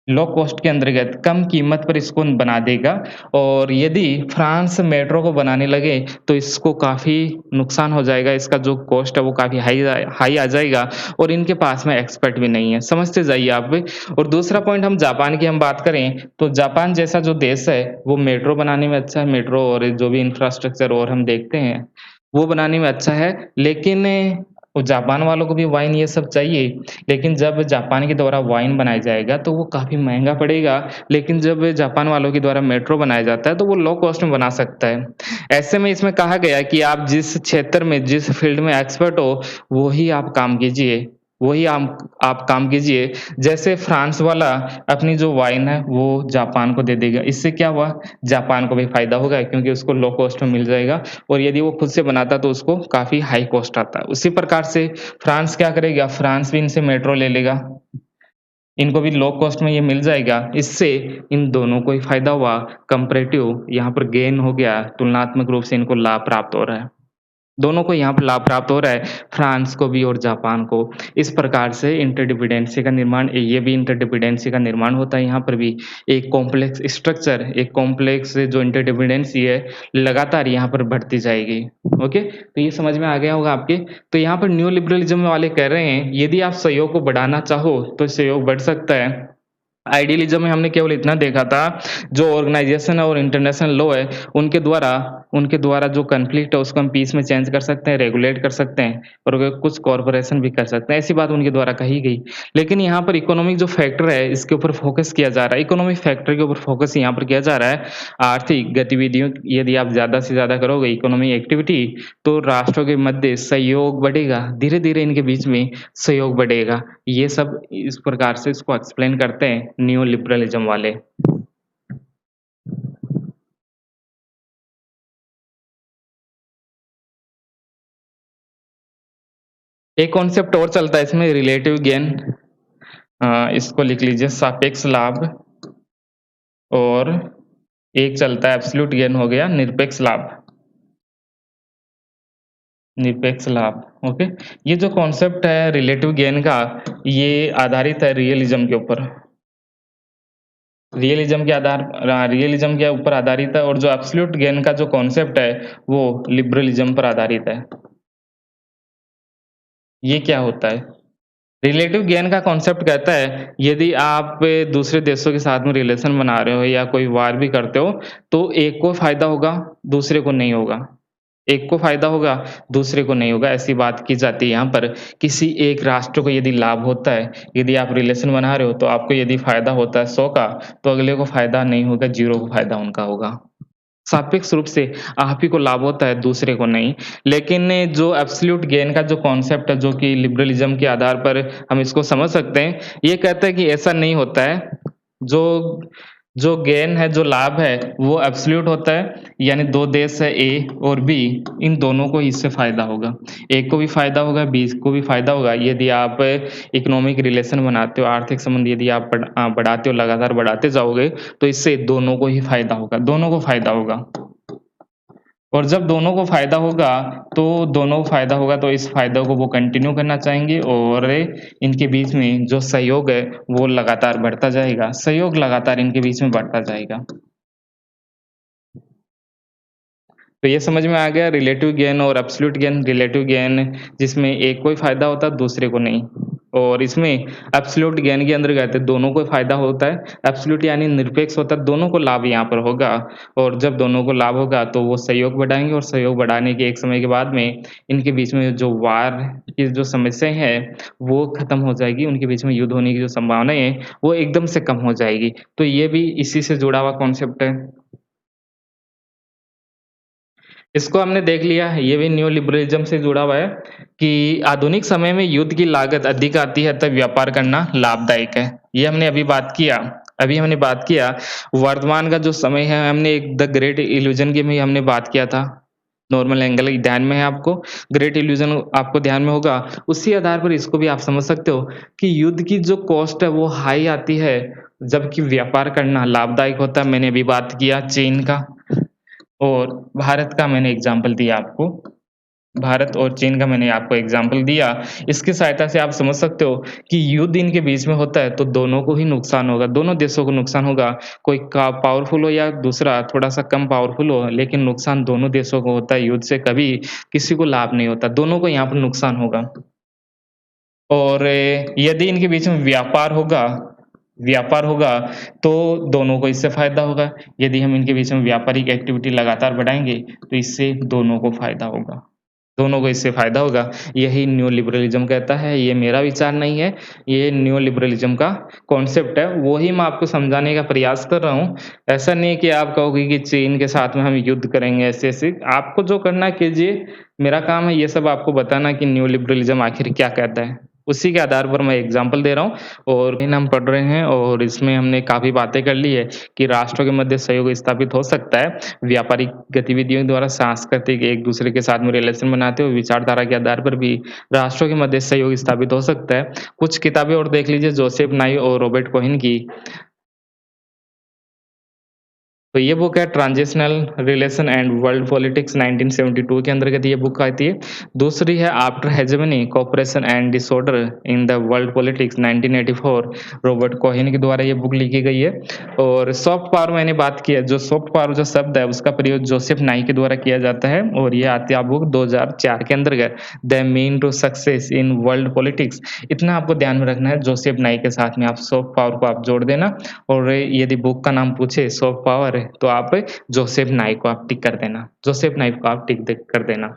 लो कॉस्ट के अंतर्गत कम कीमत पर इसको बना देगा और यदि फ्रांस मेट्रो को बनाने लगे, तो इसको काफ़ी नुकसान हो जाएगा, इसका जो कॉस्ट है वो काफ़ी हाई आ जाएगा और इनके पास में एक्सपर्ट भी नहीं है, समझते जाइए आप भी। और दूसरा पॉइंट हम जापान की हम बात करें, तो जापान जैसा जो देश है, वो मेट्रो बनाने में अच्छा है, मेट्रो और जो भी इंफ्रास्ट्रक्चर और हम देखते हैं, वो बनाने में अच्छा है, लेकिन जापान वालों को भी वाइन ये सब चाहिए, लेकिन जब जापान के द्वारा वाइन बनाया जाएगा, तो वो काफ़ी महँगा पड़ेगा, लेकिन जब जापान वालों के द्वारा मेट्रो बनाया जाता है, तो वो लो कॉस्ट में बना सकता है। ऐसे में इसमें कहा गया है कि आप जिस क्षेत्र में, जिस फ़ील्ड में एक्सपर्ट हो, वो ही आप काम कीजिए, वही आप काम कीजिए। जैसे फ्रांस वाला अपनी जो वाइन है, वो जापान को दे देगा, इससे क्या हुआ, जापान को भी फ़ायदा होगा क्योंकि उसको लो कॉस्ट में मिल जाएगा और यदि वो खुद से बनाता तो उसको काफ़ी हाई कॉस्ट आता। उसी प्रकार से फ्रांस क्या करेगा, फ्रांस भी इनसे मेट्रो ले लेगा। इनको भी लो कॉस्ट में ये मिल जाएगा। इससे इन दोनों को ही फ़ायदा हुआ, कंपैरेटिव यहाँ पर गेन हो गया, तुलनात्मक रूप से इनको लाभ प्राप्त हो रहा है। दोनों को यहाँ पर लाभ प्राप्त हो रहा है, फ्रांस को भी और जापान को। इस प्रकार से इंटरडिपेंडेंसी का निर्माण ये भी इंटरडिपेंडेंसी का निर्माण होता है यहाँ पर भी। एक कॉम्प्लेक्स स्ट्रक्चर, एक कॉम्प्लेक्स जो इंटरडिपेंडेंसी है, लगातार यहाँ पर बढ़ती जाएगी। ओके? तो ये समझ में आ गया होगा आपके। तो यहाँ पर न्यू लिबरलिज़्म वाले कह रहे हैं, यदि आप सहयोग को बढ़ाना चाहो, तो सहयोग बढ़ सकता है। आइडियलिज़्म में हमने केवल इतना देखा था, जो ऑर्गनाइज़ेशन और इंटरनेशनल लॉ है, उनके द्वारा जो कॉन्फ्लिक्ट है उसको हम पीस में चेंज कर सकते हैं, रेगुलेट कर सकते हैं और वे कुछ कॉर्पोरेशन भी कर सकते हैं, ऐसी बात उनके द्वारा कही गई। लेकिन यहाँ पर इकोनॉमिक जो फैक्टर है, इसके ऊपर फ़ोकस किया जा रहा है, इकोनॉमिक फैक्टर के ऊपर फ़ोकस यहाँ पर किया जा रहा है। आर्थिक गतिविधियों यदि आप ज़्यादा से ज़्यादा करोगे इकोनॉमिक एक्टिविटी, तो राष्ट्रों के मध्य सहयोग बढ़ेगा, धीरे-धीरे इनके बीच में सहयोग बढ़ेगा। ये सब इस प्रकार से इसको एक्सप्लेन करते हैं न्यू लिबरलिज़्म वाले। एक कॉन्सेप्ट और चलता है इसमें रिलेटिव गेन, इसको लिख लीजिए सापेक्ष लाभ और एक चलता है एब्सोल्यूट गेन हो गया निरपेक्ष लाभ। निरपेक्ष लाभ, ओके। ये जो कॉन्सेप्ट है रिलेटिव गेन का, ये आधारित है रियलिज़्म के ऊपर। रियलिज़्म के ऊपर आधारित है और जो एब्सोल्यूट गेन का जो कॉन्सेप्ट है, वो लिबरलिज़्म पर आधारित है। ये क्या होता है? रिलेटिव गेन का कॉन्सेप्ट कहता है, यदि आप दूसरे देशों के साथ में रिलेशन बना रहे हो या कोई वार भी करते हो, तो एक को फ़ायदा होगा, दूसरे को नहीं होगा। एक को फ़ायदा होगा, दूसरे को नहीं होगा, ऐसी बात की जाती है यहाँ पर। किसी एक राष्ट्र को यदि लाभ होता है, यदि आप रिलेशन बना रहे हो, तो आपको यदि फ़ायदा होता है 100 का, तो अगले को फ़ायदा नहीं होगा, 0 को फ़ायदा उनका होगा। सापेक्ष रूप से आप ही को लाभ होता है, दूसरे को नहीं। लेकिन जो एब्सोल्यूट गेन का जो कॉन्सेप्ट है, जो कि लिबरलिज़्म के आधार पर हम इसको समझ सकते हैं, ये कहता है कि ऐसा नहीं होता है। जो जो गेन है, जो लाभ है, वो एब्सोल्यूट होता है, यानी 2 देश है ए और बी, इन दोनों को इससे फ़ायदा होगा। ए को भी फ़ायदा होगा, बी को भी फ़ायदा होगा। यदि आप इकोनॉमिक रिलेशन बनाते हो, आर्थिक संबंध यदि आप बढ़ाते हो, लगातार बढ़ाते जाओगे, तो इससे दोनों को ही फ़ायदा होगा, दोनों को फ़ायदा होगा। और जब दोनों को फ़ायदा होगा, तो इस फ़ायदा को वो कंटिन्यू करना चाहेंगे और इनके बीच में जो सहयोग है, वो लगातार बढ़ता जाएगा। सहयोग लगातार इनके बीच में बढ़ता जाएगा। तो ये समझ में आ गया रिलेटिव गेन और एब्सोल्यूट गेन। रिलेटिव गेन जिसमें एक को ही फ़ायदा होता है, दूसरे को नहीं। और इसमें एब्सोल्यूट गेन के अंतर्गत दोनों को फ़ायदा होता है। एब्सोल्यूट यानी निरपेक्ष होता है, दोनों को लाभ यहाँ पर होगा और जब दोनों को लाभ होगा तो वो सहयोग बढ़ाएँगे और सहयोग बढ़ाने के एक समय के बाद में इनके बीच में जो वार की जो समस्याएँ हैं, वो खत्म हो जाएगी। उनके बीच में युद्ध होने की जो संभावनाएँ हैं, वो एकदम से कम हो जाएगी। तो ये भी इसी से जुड़ा हुआ कॉन्सेप्ट है। इसको हमने देख लिया है, ये भी न्यू लिबरलिज़्म से जुड़ा हुआ है कि आधुनिक समय में युद्ध की लागत अधिक आती है, तब व्यापार करना लाभदायक है। ये हमने अभी बात किया। अभी हमने बात किया वर्तमान का जो समय है, हमने एक द ग्रेट इल्यूज़न की भी हमने बात किया था। नॉर्मल एंगल ध्यान में है आपको? ग्रेट इल्यूज़न आपको ध्यान में होगा। उसी आधार पर इसको भी आप समझ सकते हो कि युद्ध की जो कॉस्ट है वो हाई आती है, जबकि व्यापार करना लाभदायक होता है। मैंने अभी बात किया चीन का। और भारत का मैंने एग्ज़ाम्पल दिया आपको। भारत और चीन का मैंने आपको एग्ज़ाम्पल दिया। इसकी सहायता से आप समझ सकते हो कि युद्ध इनके बीच में होता है तो दोनों को ही नुकसान होगा, दोनों देशों को नुकसान होगा। कोई का पावरफुल हो या दूसरा थोड़ा-सा कम पावरफुल हो, लेकिन नुकसान दोनों देशों को होता है। युद्ध से कभी किसी को लाभ नहीं होता, दोनों को यहाँ पर नुकसान होगा। और यदि इनके बीच में व्यापार होगा, तो दोनों को इससे फ़ायदा होगा। यदि हम इनके बीच में व्यापारिक एक्टिविटी लगातार बढ़ाएँगे, तो इससे दोनों को फ़ायदा होगा। दोनों को इससे फ़ायदा होगा। यही न्यू लिबरलिज़्म कहता है, ये मेरा विचार नहीं है, ये न्यू लिबरलिज़्म का कॉन्सेप्ट है, वो ही मैं आपको समझाने का प्रयास कर रहा हूँ। ऐसा नहीं है कि आप कहोगे कि चीन के साथ में हम युद्ध करेंगे ऐसे-ऐसे, आपको जो करना है कीजिए। मेरा काम है ये सब आपको बताना कि न्यू लिबरलिज़्म आखिर क्या कहता है। उसी के आधार पर मैं एग्ज़ाम्पल दे रहा हूँ और इन हम पढ़ रहे हैं और इसमें हमने काफ़ी बातें कर ली है कि राष्ट्रों के मध्य सहयोग स्थापित हो सकता है, व्यापारिक गतिविधियों द्वारा सांस्कृतिक एक-दूसरे के साथ में रिलेशन बनाते हुए विचारधारा के आधार पर भी राष्ट्रों के मध्य सहयोग स्थापित हो सकता है। कुछ किताबें और देख लीजिए जोसेफ नाई और रॉबर्ट कोहेन की। तो ये बुक है transitional relation and world politics 1972 के अंतर्गत ये बुक आती है। दूसरी है after hegemony cooperation and disorder in the world politics 1984 Robert Cohen के द्वारा ये बुक लिखी गई है। और सॉफ्ट पावर मैंने बात की है, जो सॉफ्ट पावर जो शब्द है उसका प्रयोग जोसेफ नाई के द्वारा किया जाता है और ये आती है बुक 2004 के अंतर्गत the mean to success in world politics. इतना आपको ध्यान में रखना है, जोसेफ नाई के साथ में आप सॉफ्ट पावर को आप जोड़ देना। और यदि बुक का नाम पूछे सॉफ्ट पावर है, तो आप जोसेफ नाई को आप टिक कर देना। जोसेफ नाई को आप टिक दे कर देना।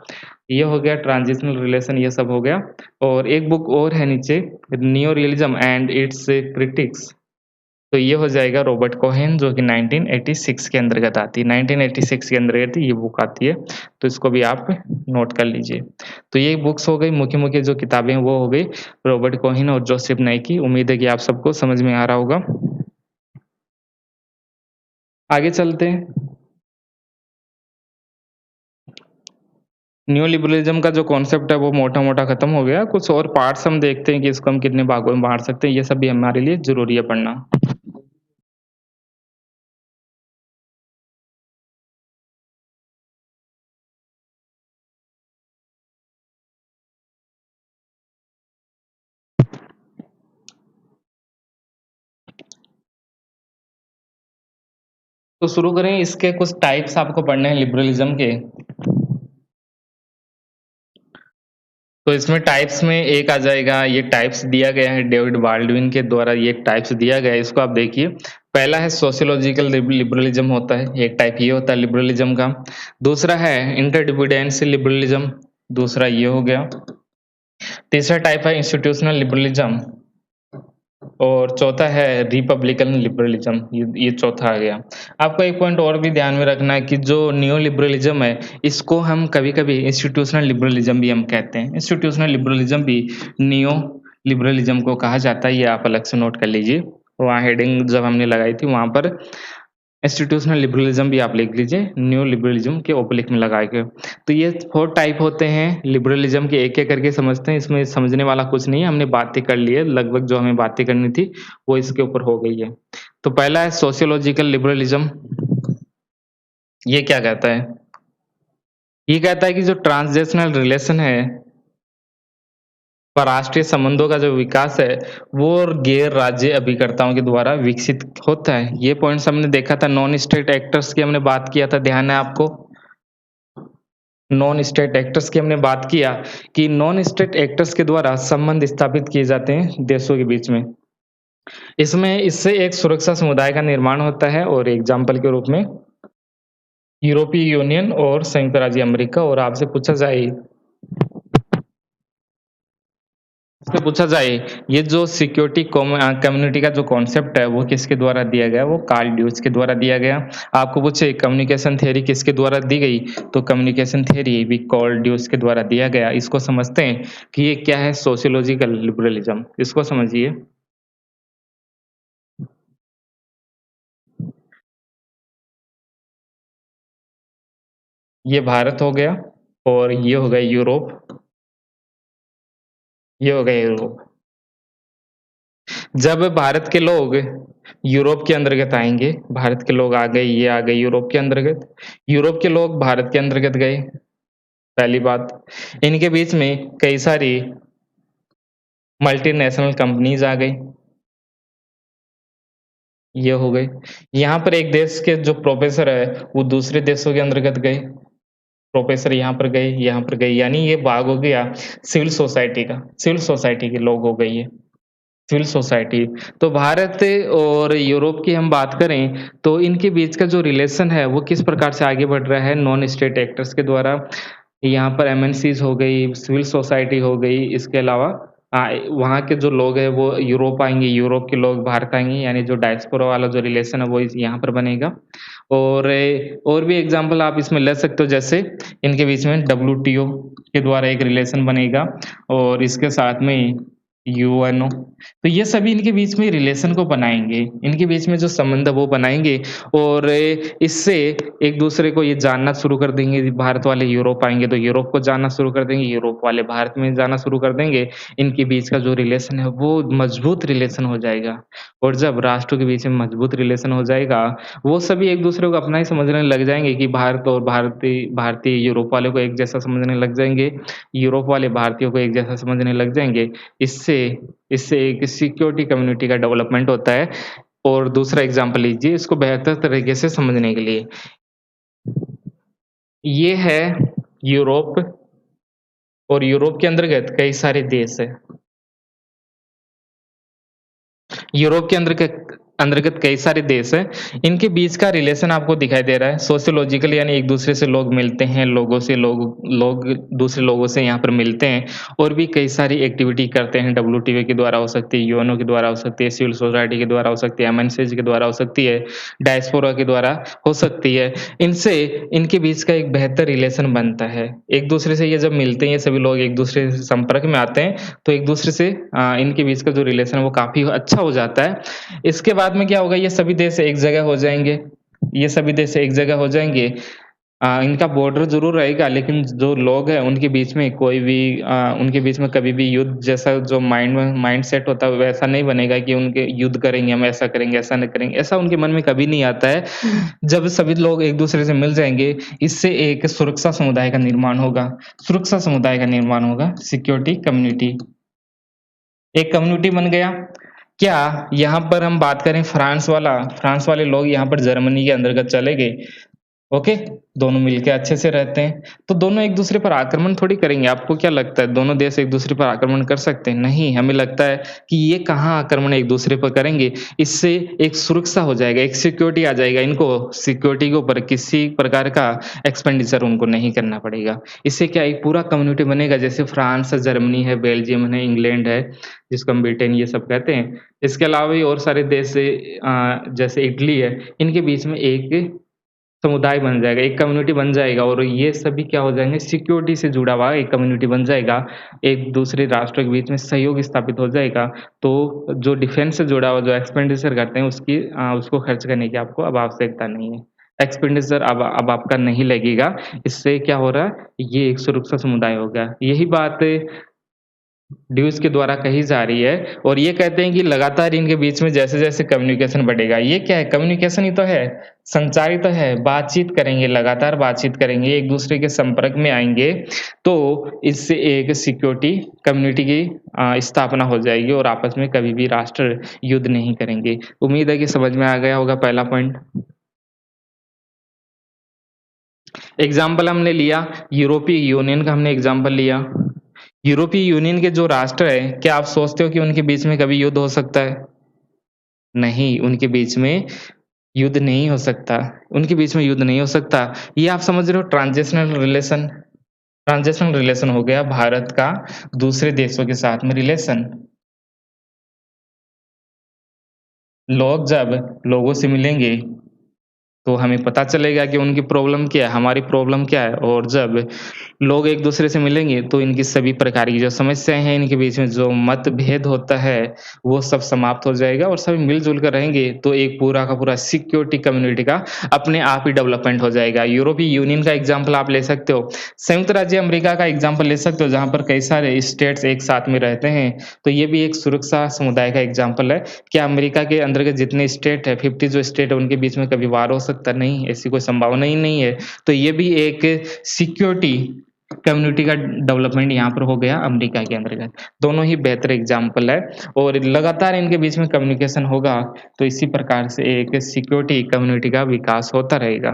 ये हो गया ट्रांजिशनल रिलेशन, ये सब हो गया। और एक बुक और है नीचे, neo realism and it's critics. तो ये हो जाएगा रॉबर्ट कोहेन जो कि 1986 के अंतर्गत आती है। 1986 के अंतर्गत ये बुक आती है, तो इसको भी आप नोट कर लीजिए। तो ये बुक्स हो गई, मुख्य-मुख्य जो किताबें हैं वो हो गई रॉबर्ट कोहेन और जोसेफ नाई की। उम्मीद है कि आप सबको समझ में आ रहा होगा। आगे चलते हैं। न्यू लिबरलिज़्म का जो कॉन्सेप्ट है वो मोटा-मोटा खत्म हो गया। कुछ और पार्ट्स हम देखते हैं कि इसको हम कितने भागों में बाँट सकते हैं, ये सब भी हमारे लिए ज़रूरी है पढ़ना। तो शुरू करें, इसके कुछ टाइप्स आपको पढ़ने हैं लिबरलिज़्म के। तो इसमें टाइप्स में एक आ जाएगा, ये टाइप्स दिया गया है डेविड बाल्डविन के द्वारा, ये टाइप्स दिया गया है, इसको आप देखिए। पहला है सोशियोलॉजिकल लिबरलिज़्म होता है, एक टाइप ये होता है लिबरलिज़्म का। दूसरा है इंटरडिपेंडेंस लिबरलिज़्म, दूसरा ये हो गया। तीसरा टाइप है इंस्टीट्यूशनल लिबरलिज़्म और चौथा है रिपब्लिकन लिबरलिज़्म, ये चौथा आ गया। आपको एक पॉइंट और भी ध्यान में रखना है कि जो नियो लिबरलिज़्म है, इसको हम कभी-कभी इंस्टीट्यूशनल लिबरलिज़्म भी हम कहते हैं। इंस्टीट्यूशनल लिबरलिज़्म भी नियो लिबरलिज़्म को कहा जाता है, ये आप अलग से नोट कर लीजिए। वहाँ हेडिंग जब हमने लगाई थी वहाँ पर इंस्टीट्यूशनल लिबरलिज़्म भी आप लिख लीजिए, न्यू लिबरलिज़्म के ओब्लिक में लगा के। तो ये 4 टाइप होते हैं लिबरलिज़्म के, एक-एक करके समझते हैं, इसमें समझने वाला कुछ नहीं है, हमने बातें कर ली है, लगभग जो हमें बातें करनी थी, वो इसके ऊपर हो गई है। तो पहला है सोशियोलॉजिकल लिबरलिज़्म, ये क्या कहता है? ये कहता है कि जो ट्रांसनेशनल रिलेशन है, राष्ट्रीय संबंधों का जो विकास है, वो गैर राज्य अभिकर्ताओं के द्वारा विकसित होता है। ये पॉइंट्स हमने देखा था, नॉन स्टेट एक्टर्स की हमने बात किया था, ध्यान है आपको? नॉन स्टेट एक्टर्स की हमने बात किया कि नॉन स्टेट एक्टर्स के द्वारा संबंध स्थापित किए जाते हैं देशों के बीच में। इसमें इससे एक सुरक्षा समुदाय का निर्माण होता है और एग्जाम्पल के रूप में यूरोपीय यूनियन और संयुक्त राज्य अमेरिका। और आपसे पूछा जाए, ये जो सिक्योरिटी कम्युनिटी का जो कॉन्सेप्ट है, वो किसके द्वारा दिया गया? वो कार्ल ड्यूस के द्वारा दिया गया। आपको पूछे कम्युनिकेशन थ्योरी किसके द्वारा दी गई? तो कम्युनिकेशन थ्योरी भी कार्ल ड्यूस के द्वारा दिया गया। इसको समझते हैं कि ये क्या है? Sociological liberalism. इसको समझिए। ये भारत हो गया और ये हो गया यूरोप, ये हो गया यूरोप। जब भारत के लोग यूरोप के अंतर्गत आएँगे, भारत के लोग आ गए, ये आ गए यूरोप के अंतर्गत, यूरोप के लोग भारत के अंतर्गत गए, पहली बात। इनके बीच में कई सारी मल्टीनेशनल कंपनीज़ आ गई, ये हो गई। यहाँ पर एक देश के जो प्रोफ़ेसर है, वो दूसरे देशों के अंतर्गत गए, प्रोफ़ेसर यहाँ पर गए, यानी ये भाग हो गया सिविल सोसाइटी का, सिविल सोसाइटी के लोग हो गए ये। Civil society. तो भारत और यूरोप की हम बात करें, तो इनके बीच का जो रिलेशन है, वो किस प्रकार से आगे बढ़ रहा है? नॉन स्टेट एक्टर्स के द्वारा। यहाँ पर एमएनसीज़ हो गई, सिविल सोसाइटी हो गई, इसके अलावा वहाँ के जो लोग हैं, वो यूरोप आएँगे, यूरोप के लोग भारत आएँगे, यानी जो डायस्पोरा वाला जो रिलेशन है, वो इस यहाँ पर बनेगा। और और भी एग्ज़ाम्पल आप इसमें ले सकते हो, जैसे इनके बीच में डब्ल्यूटीओ के द्वारा एक रिलेशन बनेगा और इसके साथ में यूएनओ। तो ये सभी इनके बीच में रिलेशन को बनाएँगे, इनके बीच में जो संबंध है वो बनाएँगे और इससे एक-दूसरे को ये जानना शुरू कर देंगे। भारत वाले यूरोप आएँगे तो यूरोप को जानना शुरू कर देंगे, यूरोप वाले भारत में जाना शुरू कर देंगे। इनके बीच का जो रिलेशन है वो मजबूत रिलेशन हो जाएगा और जब राष्ट्रों के बीच में मजबूत रिलेशन हो जाएगा, वो सभी एक-दूसरे को अपना ही समझने लग जाएँगे कि भारत और भारतीय भारतीय यूरोप वाले को एक जैसा समझने लग जाएँगे, यूरोप वाले भारतीयों को एक जैसा समझने लग जाएँगे। इससे इससे एक सिक्योरिटी कम्युनिटी का डेवलपमेंट होता है। और दूसरा एग्ज़ाम्पल लीजिए इसको बेहतर तरीके से समझने के लिए। ये है यूरोप और यूरोप के अंतर्गत कई सारे देश हैं। यूरोप के अंतर्गत अंतर्गत कई सारे देश हैं। इनके बीच का रिलेशन आपको दिखाई दे रहा है। सोशियोलॉजिकल यानी एक-दूसरे से लोग मिलते हैं, लोग दूसरे लोगों से यहाँ पर मिलते हैं और भी कई सारी एक्टिविटी करते हैं। डब्ल्यूटीओ के द्वारा हो सकती है, यूएनओ के द्वारा हो सकती है, सिविल सोसाइटी के द्वारा हो सकती है, एमएनसीज़ के द्वारा हो सकती है, डायस्पोरा के द्वारा हो सकती है। इनसे इनके बीच का एक बेहतर रिलेशन बनता है। एक-दूसरे से ये जब मिलते हैं, ये सभी लोग एक-दूसरे से संपर्क में आते हैं, तो एक-दूसरे से इनके बीच का जो रिलेशन है वो काफ़ी अच्छा हो जाता है। इसके बाद में क्या होगा, ये सभी देश एक जगह हो जाएँगे, ये सभी देश एक जगह हो जाएँगे। इनका बॉर्डर ज़रूर रहेगा लेकिन जो लोग हैं उनके बीच में कोई भी उनके बीच में कभी भी युद्ध जैसा जो माइंडसेट होता है वैसा नहीं बनेगा कि उनके युद्ध करेंगे, हम ऐसा करेंगे, ऐसा नहीं करेंगे, ऐसा उनके मन में कभी नहीं आता है। जब सभी लोग एक-दूसरे से मिल जाएँगे, इससे एक सुरक्षा समुदाय का निर्माण होगा, सुरक्षा समुदाय का निर्माण होगा, सिक्योरिटी कम्युनिटी। एक कम्युनिटी बन गया। क्या यहाँ पर हम बात करें फ्रांस वाले लोग यहाँ पर जर्मनी के अंतर्गत चले गए, ओके? दोनों मिलके अच्छे से रहते हैं, तो दोनों एक-दूसरे पर आक्रमण थोड़ी करेंगे। आपको क्या लगता है दोनों देश एक-दूसरे पर आक्रमण कर सकते हैं? नहीं, हमें लगता है कि ये कहाँ आक्रमण एक-दूसरे पर करेंगे। इससे एक सुरक्षा हो जाएगा, एक सिक्योरिटी आ जाएगा। इनको सिक्योरिटी के ऊपर किसी प्रकार का एक्सपेंडिचर उनको नहीं करना पड़ेगा। इससे क्या एक पूरा कम्युनिटी बनेगा जैसे फ्रांस है, जर्मनी है, बेल्जियम है, इंग्लैंड है, जिसको हम ब्रिटेन ये सब कहते हैं। इसके अलावा भी और सारे देश जैसे इटली है, इनके बीच में एक समुदाय बन जाएगा, एक कम्युनिटी बन जाएगा और ये सभी क्या हो जाएँगे सिक्योरिटी से जुड़ा हुआ एक कम्युनिटी बन जाएगा। एक दूसरे राष्ट्रों के बीच में सहयोग स्थापित हो जाएगा। तो जो डिफेंस से जुड़ा हुआ जो एक्सपेंडिचर करते हैं उसको खर्च करने की आपको अब आवश्यकता नहीं है। एक्सपेंडिचर अब आपका नहीं लगेगा। इससे क्या हो रहा है, ये एक सुरक्षा समुदाय हो गया। यही बात ड्यूज के द्वारा कही जा रही है और ये कहते हैं कि लगातार इनके बीच में जैसे-जैसे कम्युनिकेशन बढ़ेगा, ये क्या है? कम्युनिकेशन ही तो है, संचार ही तो है, बातचीत करेंगे, लगातार बातचीत करेंगे, एक-दूसरे के संपर्क में आएँगे, तो इससे एक सिक्योरिटी कम्युनिटी की स्थापना हो जाएगी और आपस में कभी भी राष्ट्र युद्ध नहीं करेंगे। उम्मीद है कि समझ में आ गया होगा पहला पॉइंट। एग्ज़ाम्पल हमने लिया, यूरोपीय यूनियन का हमने एग्ज़ाम्पल लिया। यूरोपीय यूनियन के जो राष्ट्र हैं, क्या आप सोचते हो कि उनके बीच में कभी युद्ध हो सकता है? नहीं, उनके बीच में युद्ध नहीं हो सकता। उनके बीच में युद्ध नहीं हो सकता। ये आप समझ रहे हो ट्रांज़िशनल रिलेशन हो गया भारत का दूसरे देशों के साथ में रिलेशन। लोग जब लोगों से मिलेंगे तो हमें पता चलेगा कि उनकी प्रॉब्लम क्या है, हमारी प्रॉब्लम क्या है और जब लोग एक-दूसरे से मिलेंगे तो इनकी सभी प्रकार की जो समस्याएँ हैं, इनके बीच में जो मतभेद होता है, वो सब समाप्त हो जाएगा और सभी मिल-जुल कर रहेंगे तो एक पूरा का पूरा सिक्योरिटी कम्युनिटी का अपने आप ही डेवलपमेंट हो जाएगा। यूरोपीय यूनियन का एग्ज़ाम्पल आप ले सकते हो। संयुक्त राज्य अमेरिका का एग्ज़ाम्पल ले सकते हो, जहाँ पर कई सारे स्टेट्स एक साथ में रहते हैं, तो ये भी एक सुरक्षा समुदाय का एग्ज़ाम्पल है। क्या अमेरिका के अंतर्गत जितने स्टेट है, 50 जो स्टेट है, उनके बीच में कभी वार हो सकता? नहीं, ऐसी कोई संभावना ही नहीं है। तो ये भी एक सिक्योरिटी कम्युनिटी का डेवलपमेंट यहाँ पर हो गया अमेरिका के अंतर्गत। दोनों ही बेहतर एग्ज़ाम्पल है और लगातार इनके बीच में कम्युनिकेशन होगा, तो इसी प्रकार से एक सिक्योरिटी कम्युनिटी का विकास होता रहेगा।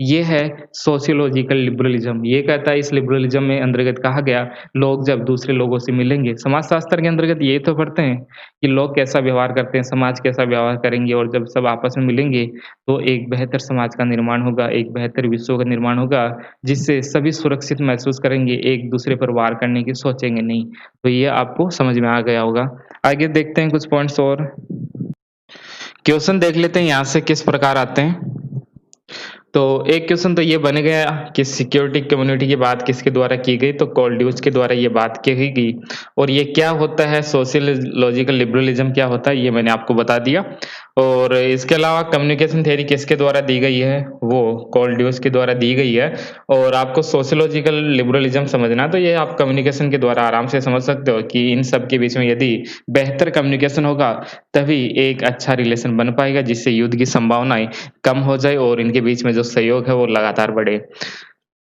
ये है सोशियोलॉजिकल लिबरलिज़्म। ये कहता है इस लिबरलिज़्म में अंतर्गत कहा गया, लोग जब दूसरे लोगों से मिलेंगे समाजशास्त्र के अंतर्गत यही तो पढ़ते हैं कि लोग कैसा व्यवहार करते हैं, समाज कैसा व्यवहार करेंगे और जब सब आपस में मिलेंगे, तो एक बेहतर समाज का निर्माण होगा, एक बेहतर विश्व का निर्माण होगा, जिससे सभी सुरक्षित महसूस करेंगे, एक-दूसरे पर वार करने की सोचेंगे नहीं। तो ये आपको समझ में आ गया होगा। आगे देखते हैं कुछ पॉइंट्स और। क्वेश्चन देख लेते हैं यहाँ से किस प्रकार आते हैं। तो एक क्वेश्चन तो ये बन गया कि सिक्योरिटी कम्युनिटी की बात किसके द्वारा की गई, तो कॉल्ड्यूज के द्वारा ये बात की गई और ये क्या होता है, सोशियोलॉजिकल लिबरलिज्म क्या होता है, ये मैंने आपको बता दिया। और इसके अलावा कम्युनिकेशन थ्योरी किसके द्वारा दी गई है, वो कॉल्ड्यूज के द्वारा दी गई है। और आपको सोशियोलॉजिकल लिबरलिज्म समझना है, तो ये आप कम्युनिकेशन के द्वारा आराम से समझ सकते हो कि इन सब के बीच में यदि बेहतर कम्युनिकेशन होगा, तभी एक अच्छा रिलेशन बन पाएगा, जिससे युद्ध की संभावनाएँ कम हो जाए और इनके बीच में जो सहयोग है वो लगातार बढ़े।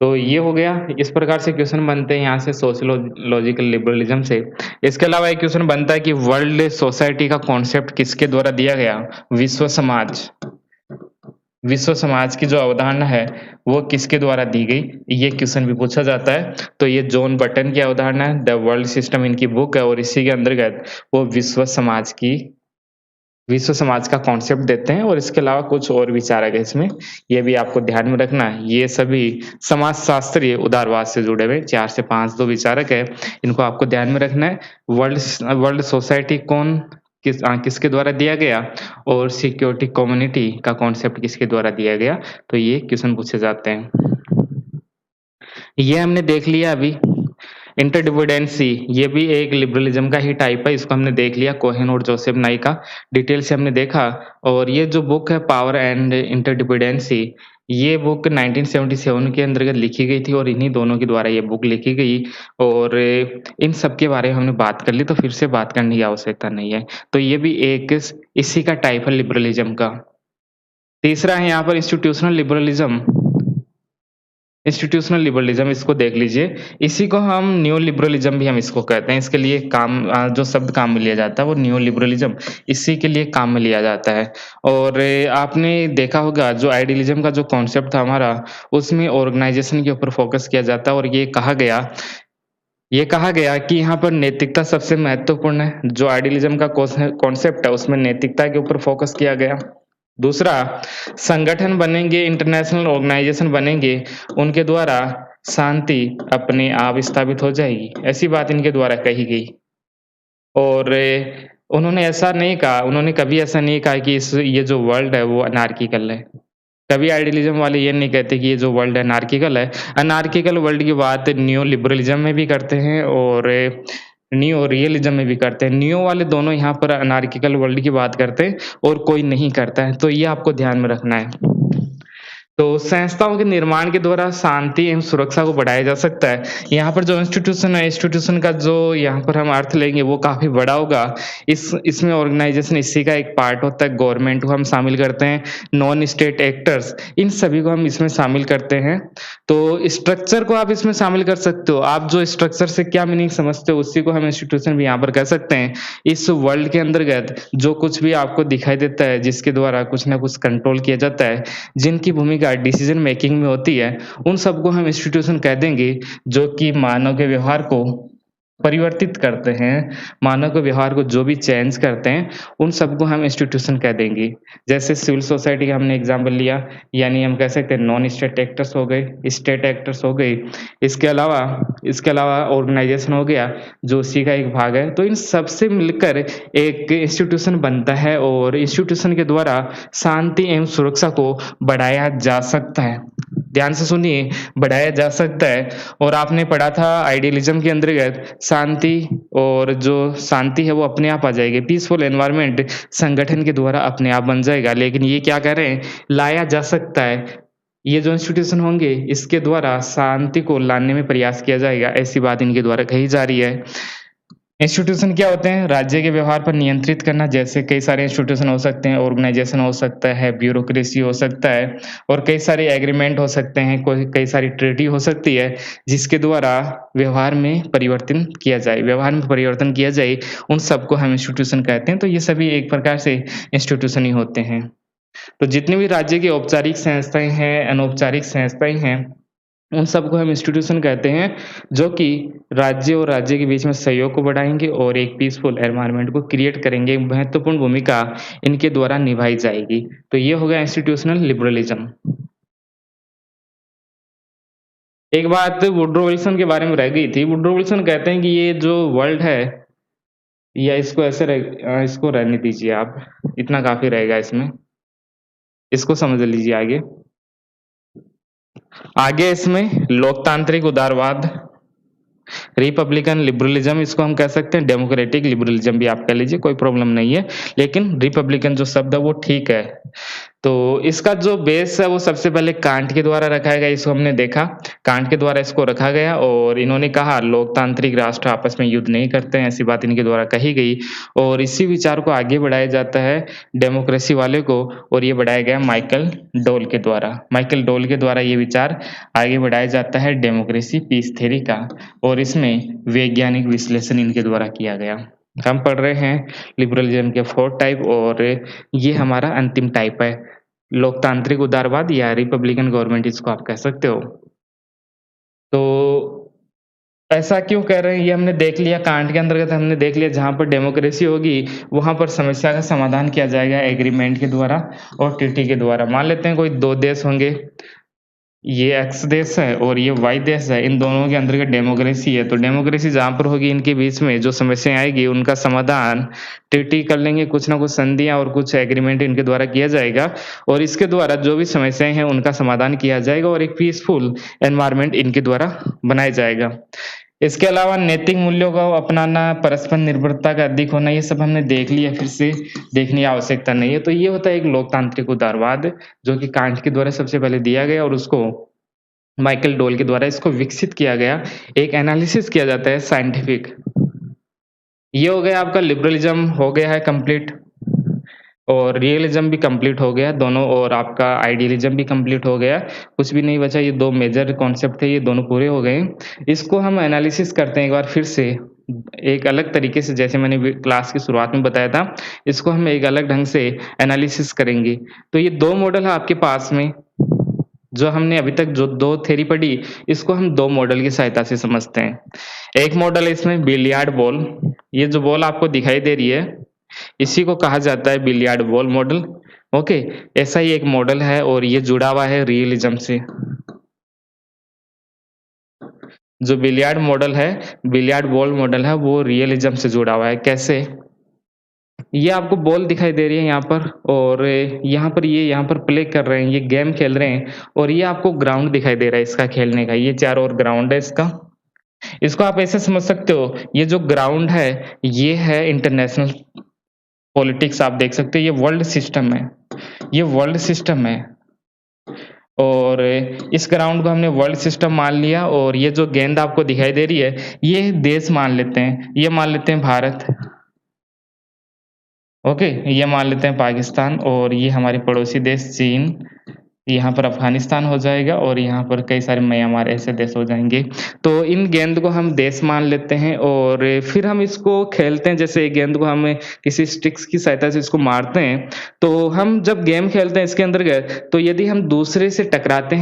तो ये हो गया, इस प्रकार से क्वेश्चन बनते हैं यहाँ से सोशियोलॉजिकल लिबरलिज्म से। इसके अलावा एक क्वेश्चन बनता है कि वर्ल्ड सोसाइटी का कॉन्सेप्ट किसके द्वारा दिया गया? विश्व समाज। विश्व समाज की जो अवधारणा है, वो किसके द्वारा दी गई? ये क्वेश्चन भी पूछा जाता है। तो ये जॉन बटन की अवधारणा है, द वर्ल्ड सिस्टम इनकी बुक है और इसी के अंतर्गत वो विश्व समाज का कॉन्सेप्ट देते हैं और इसके अलावा कुछ और विचारक है इसमें, ये भी आपको ध्यान में रखना है। ये सभी समाजशास्त्रीय उदारवाद से जुड़े हुए 4 से 5 2 विचारक हैं, इनको आपको ध्यान में रखना है। वर्ल्ड सोसाइटी किसके द्वारा दिया गया और सिक्योरिटी कम्युनिटी का कॉन्सेप्ट किसके द्वारा दिया गया, तो ये क्वेश्चन पूछे जाते हैं। ये हमने देख लिया अभी। इंटरडिपेंडेंसी ये भी एक लिबरलिज्म का ही टाइप है, इसको हमने देख लिया कोहेन और जोसेफ नाई का, डिटेल से हमने देखा। और ये जो बुक है पावर एंड इंटरडिपेंडेंसी, ये बुक 1977 के अंतर्गत लिखी गई थी और इन्हीं दोनों के द्वारा ये बुक लिखी गई। और इन सब के बारे में हमने बात कर ली, तो फिर से बात करने की आवश्यकता नहीं है। तो ये भी एक इसी का टाइप है लिबरलिज्म का। तीसरा है यहाँ पर इंस्टीट्यूशनल लिबरलिज्म, इसको देख लीजिए। इसी को हम न्यू लिबरलिज्म भी हम इसको कहते हैं। इसके लिए जो शब्द काम में लिया जाता है वो न्यू लिबरलिज्म इसी के लिए काम में लिया जाता है। और आपने देखा होगा जो आइडियलिज्म का जो कॉन्सेप्ट था हमारा, उसमें ऑर्गेनाइजेशन के ऊपर फोकस किया जाता है और ये कहा गया कि यहाँ पर नैतिकता सबसे महत्वपूर्ण है। जो आइडियलिज्म का कॉन्सेप्ट है उसमें नैतिकता के ऊपर फोकस किया गया। दूसरा, संगठन बनेंगे, इंटरनेशनल ऑर्गेनाइजेशन बनेंगे, उनके द्वारा शांति अपने आप स्थापित हो जाएगी, ऐसी बात इनके द्वारा कही गई। और उन्होंने कभी ऐसा नहीं कहा कि ये जो वर्ल्ड है वो अनार्किकल है। कभी आइडियलिज्म वाले ये नहीं कहते कि ये जो वर्ल्ड अनार्किकल है। अनार्किकल वर्ल्ड की बात न्यू लिबरलिज्म में भी करते हैं और न्यू रियलिज्म में भी करते हैं। न्यू वाले दोनों यहाँ पर अनार्किकल वर्ल्ड की बात करते हैं और कोई नहीं करता है, तो ये आपको ध्यान में रखना है। तो संस्थाओं के निर्माण के द्वारा शांति एवं सुरक्षा को बढ़ाया जा सकता है। यहाँ पर जो इंस्टीट्यूशन है, इंस्टीट्यूशन का जो यहाँ पर हम अर्थ लेंगे वो काफ़ी बड़ा होगा। इसमें ऑर्गेनाइज़ेशन इसी का एक पार्ट होता है, गवर्नमेंट को हम शामिल करते हैं, नॉन स्टेट एक्टर्स इन सभी को हम इसमें शामिल करते हैं। तो स्ट्रक्चर को आप इसमें शामिल कर सकते हो। आप जो स्ट्रक्चर से क्या मीनिंग समझते हो उसी को हम इंस्टीट्यूशन भी यहाँ पर कह सकते हैं। इस वर्ल्ड के अंतर्गत जो कुछ भी आपको दिखाई देता है, जिसके द्वारा कुछ न कुछ कंट्रोल किया जाता है, जिनकी भूमिका डिसीजन मेकिंग में होती है, उन सबको हम इंस्टीट्यूशन कह देंगे, जो कि मानव के व्यवहार को परिवर्तित करते हैं, मानव के व्यवहार को जो भी चेंज करते हैं, उन सबको हम इंस्टीट्यूशन कह देंगे। जैसे सिविल सोसाइटी का हमने एग्ज़ाम्पल लिया, यानी हम कह सकते हैं नॉन स्टेट एक्टर्स हो गए, स्टेट एक्टर्स हो गए, इसके अलावा ऑर्गेनाइज़ेशन हो गया, जो उसी का एक भाग है। तो इन सब से मिलकर एक इंस्टीट्यूशन बनता है और इंस्टीट्यूशन के द्वारा शांति एवं सुरक्षा को बढ़ाया जा सकता है। ध्यान से सुनिए, बढ़ाया जा सकता है। और आपने पढ़ा था आइडियलिज़्म के अंतर्गत शांति, और जो शांति है वो अपने आप आ जाएगी। पीसफुल एनवायरनमेंट संगठन के द्वारा अपने आप बन जाएगा। लेकिन ये क्या कह रहे हैं, लाया जा सकता है। ये जो इंस्टीट्यूशन होंगे इसके द्वारा शांति को लाने में प्रयास किया जाएगा, ऐसी बात इनके द्वारा कही जा रही है। इंस्टीट्यूशन क्या होते हैं? राज्य के व्यवहार पर नियंत्रित करना, जैसे कई सारे इंस्टीट्यूशन हो सकते हैं, ऑर्गेनाइजेशन हो सकता है, ब्यूरोक्रेसी हो सकता है, और कई सारे एग्रीमेंट हो सकते हैं, कोई कई सारी ट्रीटी हो सकती है, जिसके द्वारा व्यवहार में परिवर्तन किया जाए, उन सबको हम इंस्टीट्यूशन कहते हैं। तो ये सभी एक प्रकार से इंस्टीट्यूशन ही होते हैं। तो जितनी भी राज्य की औपचारिक संस्थाएँ हैं, अनौपचारिक संस्थाएँ हैं, उन सबको हम इंस्टीट्यूशन कहते हैं, जो कि राज्य और राज्य के बीच में सहयोग को बढ़ाएँगे और एक पीसफुल एनवायरनमेंट को क्रिएट करेंगे। महत्वपूर्ण भूमिका इनके द्वारा निभाई जाएगी। तो ये हो गया इंस्टीट्यूशनल लिबरलिज़्म। एक बात वुडरो विल्सन के बारे में रह गई थी। वुडरो विल्सन कहते हैं कि ये जो वर्ल्ड है, या इसको रहने दीजिए आप, इतना काफ़ी रहेगा इसमें। इसको समझ लीजिए आगे। आगे इसमें लोकतांत्रिक उदारवाद, रिपब्लिकन लिबरलिज्म इसको हम कह सकते हैं, डेमोक्रेटिक लिबरलिज्म भी आप कह लीजिए, कोई प्रॉब्लम नहीं है। लेकिन रिपब्लिकन जो शब्द है वो ठीक है। तो इसका जो बेस है वो सबसे पहले कांट के द्वारा रखा गया, इसको हमने देखा। कांट के द्वारा इसको रखा गया और इन्होंने कहा लोकतांत्रिक राष्ट्र आपस में युद्ध नहीं करते हैं, ऐसी बात इनके द्वारा कही गई। और इसी विचार को आगे बढ़ाया जाता है डेमोक्रेसी वाले को, और ये बढ़ाया गया माइकल डोल के द्वारा। माइकल डोल के द्वारा ये विचार आगे बढ़ाया जाता है डेमोक्रेसी पीस थ्योरी का, और इसमें वैज्ञानिक विश्लेषण इनके द्वारा किया गया। हम पढ़ रहे हैं लिबरलिज्म के 4 टाइप, और ये हमारा अंतिम टाइप है, लोकतांत्रिक उदारवाद या रिपब्लिकन गवर्नमेंट इसको आप कह सकते हो। तो ऐसा क्यों कह रहे हैं ये हमने देख लिया, कांट के अंतर्गत हमने देख लिया, जहाँ पर डेमोक्रेसी होगी वहाँ पर समस्या का समाधान किया जाएगा एग्रीमेंट के द्वारा और ट्रीटी के द्वारा। मान लेते हैं कोई 2 देश होंगे, ये एक्स देश है और ये वाई देश है, इन दोनों के अंतर्गत डेमोक्रेसी है। तो डेमोक्रेसी जहाँ पर होगी, इनके बीच में जो समस्याएं आएगी उनका समाधान ट्रीटी कर लेंगे, कुछ ना कुछ संधियां और कुछ एग्रीमेंट इनके द्वारा किया जाएगा, और इसके द्वारा जो भी समस्याएं हैं उनका समाधान किया जाएगा और एक पीसफुल एनवायरनमेंट इनके द्वारा बनाया जाएगा। इसके अलावा नैतिक मूल्यों को अपनाना, परस्पर निर्भरता का अधिक होना, ये सब हमने देख लिया, फिर से देखने की आवश्यकता नहीं है। तो ये होता है एक लोकतांत्रिक उदारवाद, जो कि कांट के द्वारा सबसे पहले दिया गया और उसको माइकल डोल के द्वारा इसको विकसित किया गया। एक एनालिसिस किया जाता है साइंटिफिक। ये हो गया आपका लिबरलिज्म हो गया है कंप्लीट, और रियलिज्म भी कंप्लीट हो गया दोनों, और आपका आइडियलिज्म भी कंप्लीट हो गया। कुछ भी नहीं बचा, ये 2 मेजर कॉन्सेप्ट थे, ये दोनों पूरे हो गए। इसको हम एनालिसिस करते हैं एक बार फिर से, एक अलग तरीके से, जैसे मैंने क्लास की शुरुआत में बताया था, इसको हम एक अलग ढंग से एनालिसिस करेंगे। तो ये 2 मॉडल है आपके पास में, जो हमने अभी तक जो 2 थ्योरी पढ़ी, इसको हम 2 मॉडल की सहायता से समझते हैं। एक मॉडल है इसमें बिलियर्ड बॉल, ये जो बॉल आपको दिखाई दे रही है, इसी को कहा जाता है बिलियर्ड बॉल मॉडल। ओके, ऐसा ही एक मॉडल है और ये जुड़ा हुआ है रियलिज्म से। जो बिलियर्ड बॉल मॉडल है, वो रियलिज्म से जुड़ा हुआ है। कैसे? ये आपको बॉल दिखाई दे रही है यहाँ पर, और यहाँ पर प्ले कर रहे हैं, ये गेम खेल रहे हैं, और ये आपको ग्राउंड दिखाई दे रहा है इसका खेलने का, ये चारों ओर ग्राउंड है इसका। इसको आप ऐसे समझ सकते हो, ये जो ग्राउंड है, ये है इंटरनेशनल पॉलिटिक्स, आप देख सकते हो, ये वर्ल्ड सिस्टम है, ये वर्ल्ड सिस्टम है। और इस ग्राउंड को हमने वर्ल्ड सिस्टम मान लिया और ये जो गेंद आपको दिखाई दे रही है, ये देश मान लेते हैं। ये मान लेते हैं भारत, ओके? ये मान लेते हैं पाकिस्तान और ये हमारे पड़ोसी देश चीन, यहाँ पर अफ़गानिस्तान हो जाएगा और यहाँ पर कई सारे म्यांमार ऐसे देश हो जाएँगे। तो इन गेंद को हम देश मान लेते हैं और फिर हम इसको खेलते हैं, जैसे गेंद को हम किसी स्टिक्स की सहायता से इसको मारते हैं, तो हम जब गेम खेलते हैं इसके अंतर्गत, तो यदि हम दूसरे से टकराते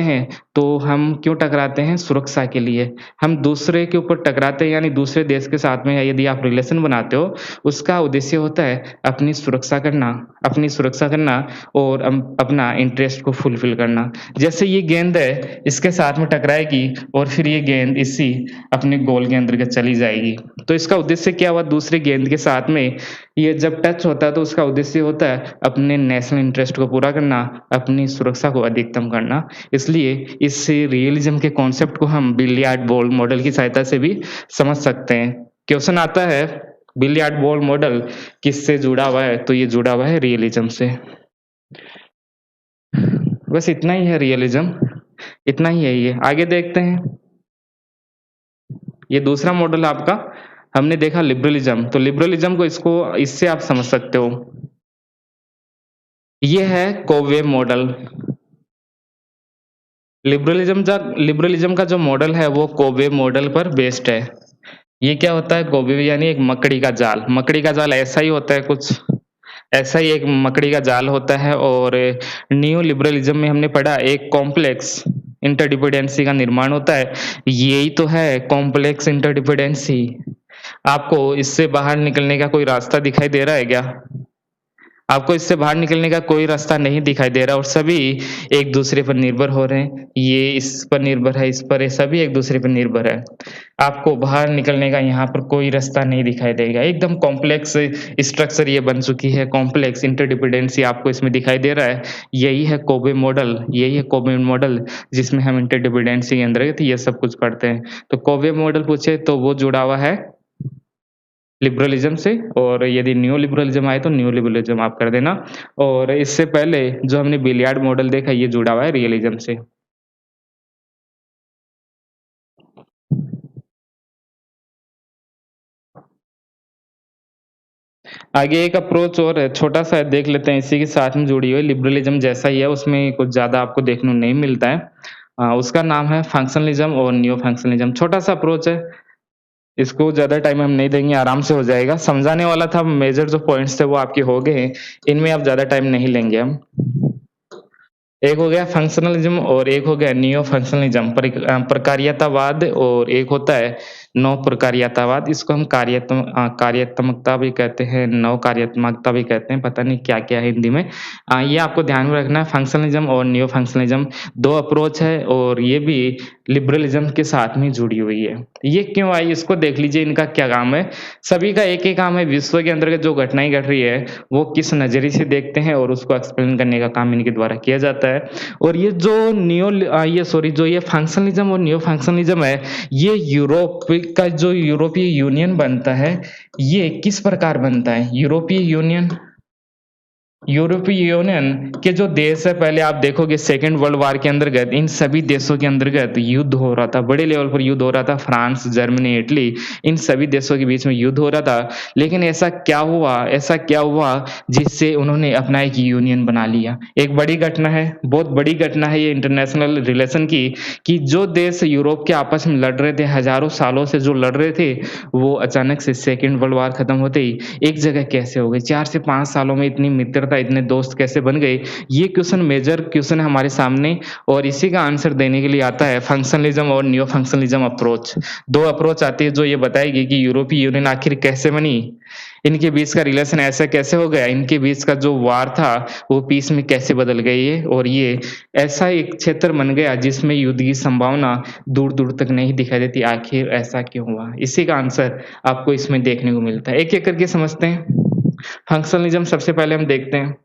हैं, तो हम क्यों टकराते हैं? सुरक्षा के लिए। हम दूसरे के ऊपर टकराते हैं यानी दूसरे देश के साथ में यदि आप रिलेशन बनाते हो, उसका उद्देश्य होता है अपनी सुरक्षा करना और अपना इंटरेस्ट को फुलफ़िल करना। जैसे ये गेंद है, इसके साथ में टकराएगी और फिर ये गेंद इसी अपने गोल के अंतर्गत चली जाएगी। तो इसका उद्देश्य क्या हुआ? दूसरे गेंद के साथ में ये जब टच होता है तो उसका उद्देश्य होता है अपने नेशनल इंटरेस्ट को पूरा करना, अपनी सुरक्षा को अधिकतम करना। इसलिए इस रियलिज़्म के कॉन्सेप्ट को हम बिलियर्ड बॉल मॉडल की सहायता से भी समझ सकते हैं। क्वेश्चन आता है बिलियर्ड बॉल मॉडल किससे जुड़ा हुआ है? तो ये जुड़ा हुआ है रियलिज़्म से। बस इतना ही है रियलिज़्म, इतना ही है ये। आगे देखते हैं। ये दूसरा मॉडल आपका हमने देखा लिबरलिज़्म, तो लिबरलिज़्म को इससे आप समझ सकते हो। ये है कोवे मॉडल। लिबरलिज़्म का जो मॉडल है वो कोवे मॉडल पर बेस्ड है। ये क्या होता है? कोवे यानी एक मकड़ी का जाल। मकड़ी का जाल ऐसा ही होता है कुछ, ऐसा ही एक मकड़ी का जाल होता है और न्यू लिबरलिज़्म में हमने पढ़ा एक कॉम्प्लेक्स इंटरडिपेंडेंसी का निर्माण होता है। यही तो है कॉम्प्लेक्स इंटरडिपेंडेंसी। आपको इससे बाहर निकलने का कोई रास्ता दिखाई दे रहा है क्या? आपको इससे बाहर निकलने का कोई रास्ता नहीं दिखाई दे रहा और सभी एक-दूसरे पर निर्भर हो रहे हैं। ये इस पर निर्भर है, इस पर है, सभी एक-दूसरे पर निर्भर है। आपको बाहर निकलने का यहाँ पर कोई रास्ता नहीं दिखाई देगा। एकदम कॉम्प्लेक्स स्ट्रक्चर ये बन चुकी है, कॉम्प्लेक्स इंटरडिपेंडेंसी आपको इसमें दिखाई दे रहा है। यही है कोवे मॉडल जिसमें हम इंटरडिपेंडेंसी के अंतर्गत ये सब कुछ पढ़ते हैं। तो कोवे मॉडल पूछे तो वो जुड़ा हुआ है लिबरलिज़्म से और यदि न्यू लिबरलिज़्म आए तो न्यू लिबरलिज़्म आप कर देना और इससे पहले जो हमने बिलियर्ड मॉडल देखा ये जुड़ा हुआ है रियलिज़्म से। आगे एक अप्रोच और है, छोटा-सा है, देख लेते हैं, इसी के साथ में जुड़ी हुई लिबरलिज़्म जैसा ही है, उसमें कुछ ज़्यादा आपको देखने को नहीं मिलता है। उसका नाम है फंक्शनलिज़्म और न्यू फंक्शनलिज़्म। छोटा-सा अप्रोच है, इसको ज़्यादा टाइम हम नहीं देंगे, आराम से हो जाएगा। समझाने वाला था, मेजर जो पॉइंट्स थे वो आपके हो गए हैं, इनमें अब ज़्यादा टाइम नहीं लेंगे हम। एक हो गया फंक्शनलिज़्म और एक हो गया नियो फंक्शनलिज़्म प्रकार्यतावाद और एक होता है नव प्रकार्यतावाद। इसको हम कार्यात्मकता भी कहते हैं, नव कार्यात्मकता भी कहते हैं, पता नहीं क्या-क्या है हिंदी में। ये आपको ध्यान में रखना है फंक्शनलिज़्म और नियो फंक्शनलिज़्म 2 अप्रोच है और ये भी लिबरलिज़्म के साथ में जुड़ी हुई है। ये क्यों आई इसको देख लीजिए, इनका क्या काम है। सभी का एक ही काम है, विश्व के अंतर्गत जो घटनाएँ घट रही है, वो किस नज़रिए से देखते हैं और उसको एक्सप्लेन करने का काम इनके द्वारा किया जाता है। और जो ये फंक्शनलिज़्म और नियो फंक्शनलिज़्म है, ये का जो यूरोपीय यूनियन बनता है, ये किस प्रकार बनता है? यूरोपीय यूनियन के जो देश है, पहले आप देखोगे सेकंड वर्ल्ड वॉर के अंतर्गत इन सभी देशों के अंतर्गत युद्ध हो रहा था, बड़े लेवल पर युद्ध हो रहा था। फ्रांस, जर्मनी, इटली इन सभी देशों के बीच में युद्ध हो रहा था। लेकिन ऐसा क्या हुआ जिससे उन्होंने अपना एक यूनियन बना लिया। एक बड़ी घटना है, बहुत बड़ी घटना है ये इंटरनेशनल रिलेशन की, कि जो देश यूरोप के आपस में लड़ रहे थे, हज़ारों सालों से जो लड़ रहे थे, वो अचानक से सेकंड वर्ल्ड वॉर खत्म होते ही एक जगह कैसे हो गए? 4 से 5 सालों में इतनी मित्रता, इतने दोस्त कैसे बन गए? ये क्वेश्चन मेजर क्वेश्चन है हमारे सामने और इसी का आंसर देने के लिए आता है फंक्शनलिज़्म और नियो फंक्शनलिज़्म अप्रोच। 2 अप्रोच आती है जो ये बताएगी कि यूरोपीय यूनियन आखिर कैसे बनी? इनके बीच का रिलेशन ऐसा कैसे हो गया? इनके बीच का जो वार था, वो पीस में कैसे बदल गई है? और ये ऐसा एक क्षेत्र बन गया जिसमें युद्ध की संभावना दूर-दूर तक नहीं दिखाई देती। आखिर ऐसा क्यों हुआ? इसी का आंसर आपको इसमें देखने को मिलता है। एक-एक करके समझते हैं। फंक्शनलिज़्म सबसे पहले हम देखते हैं।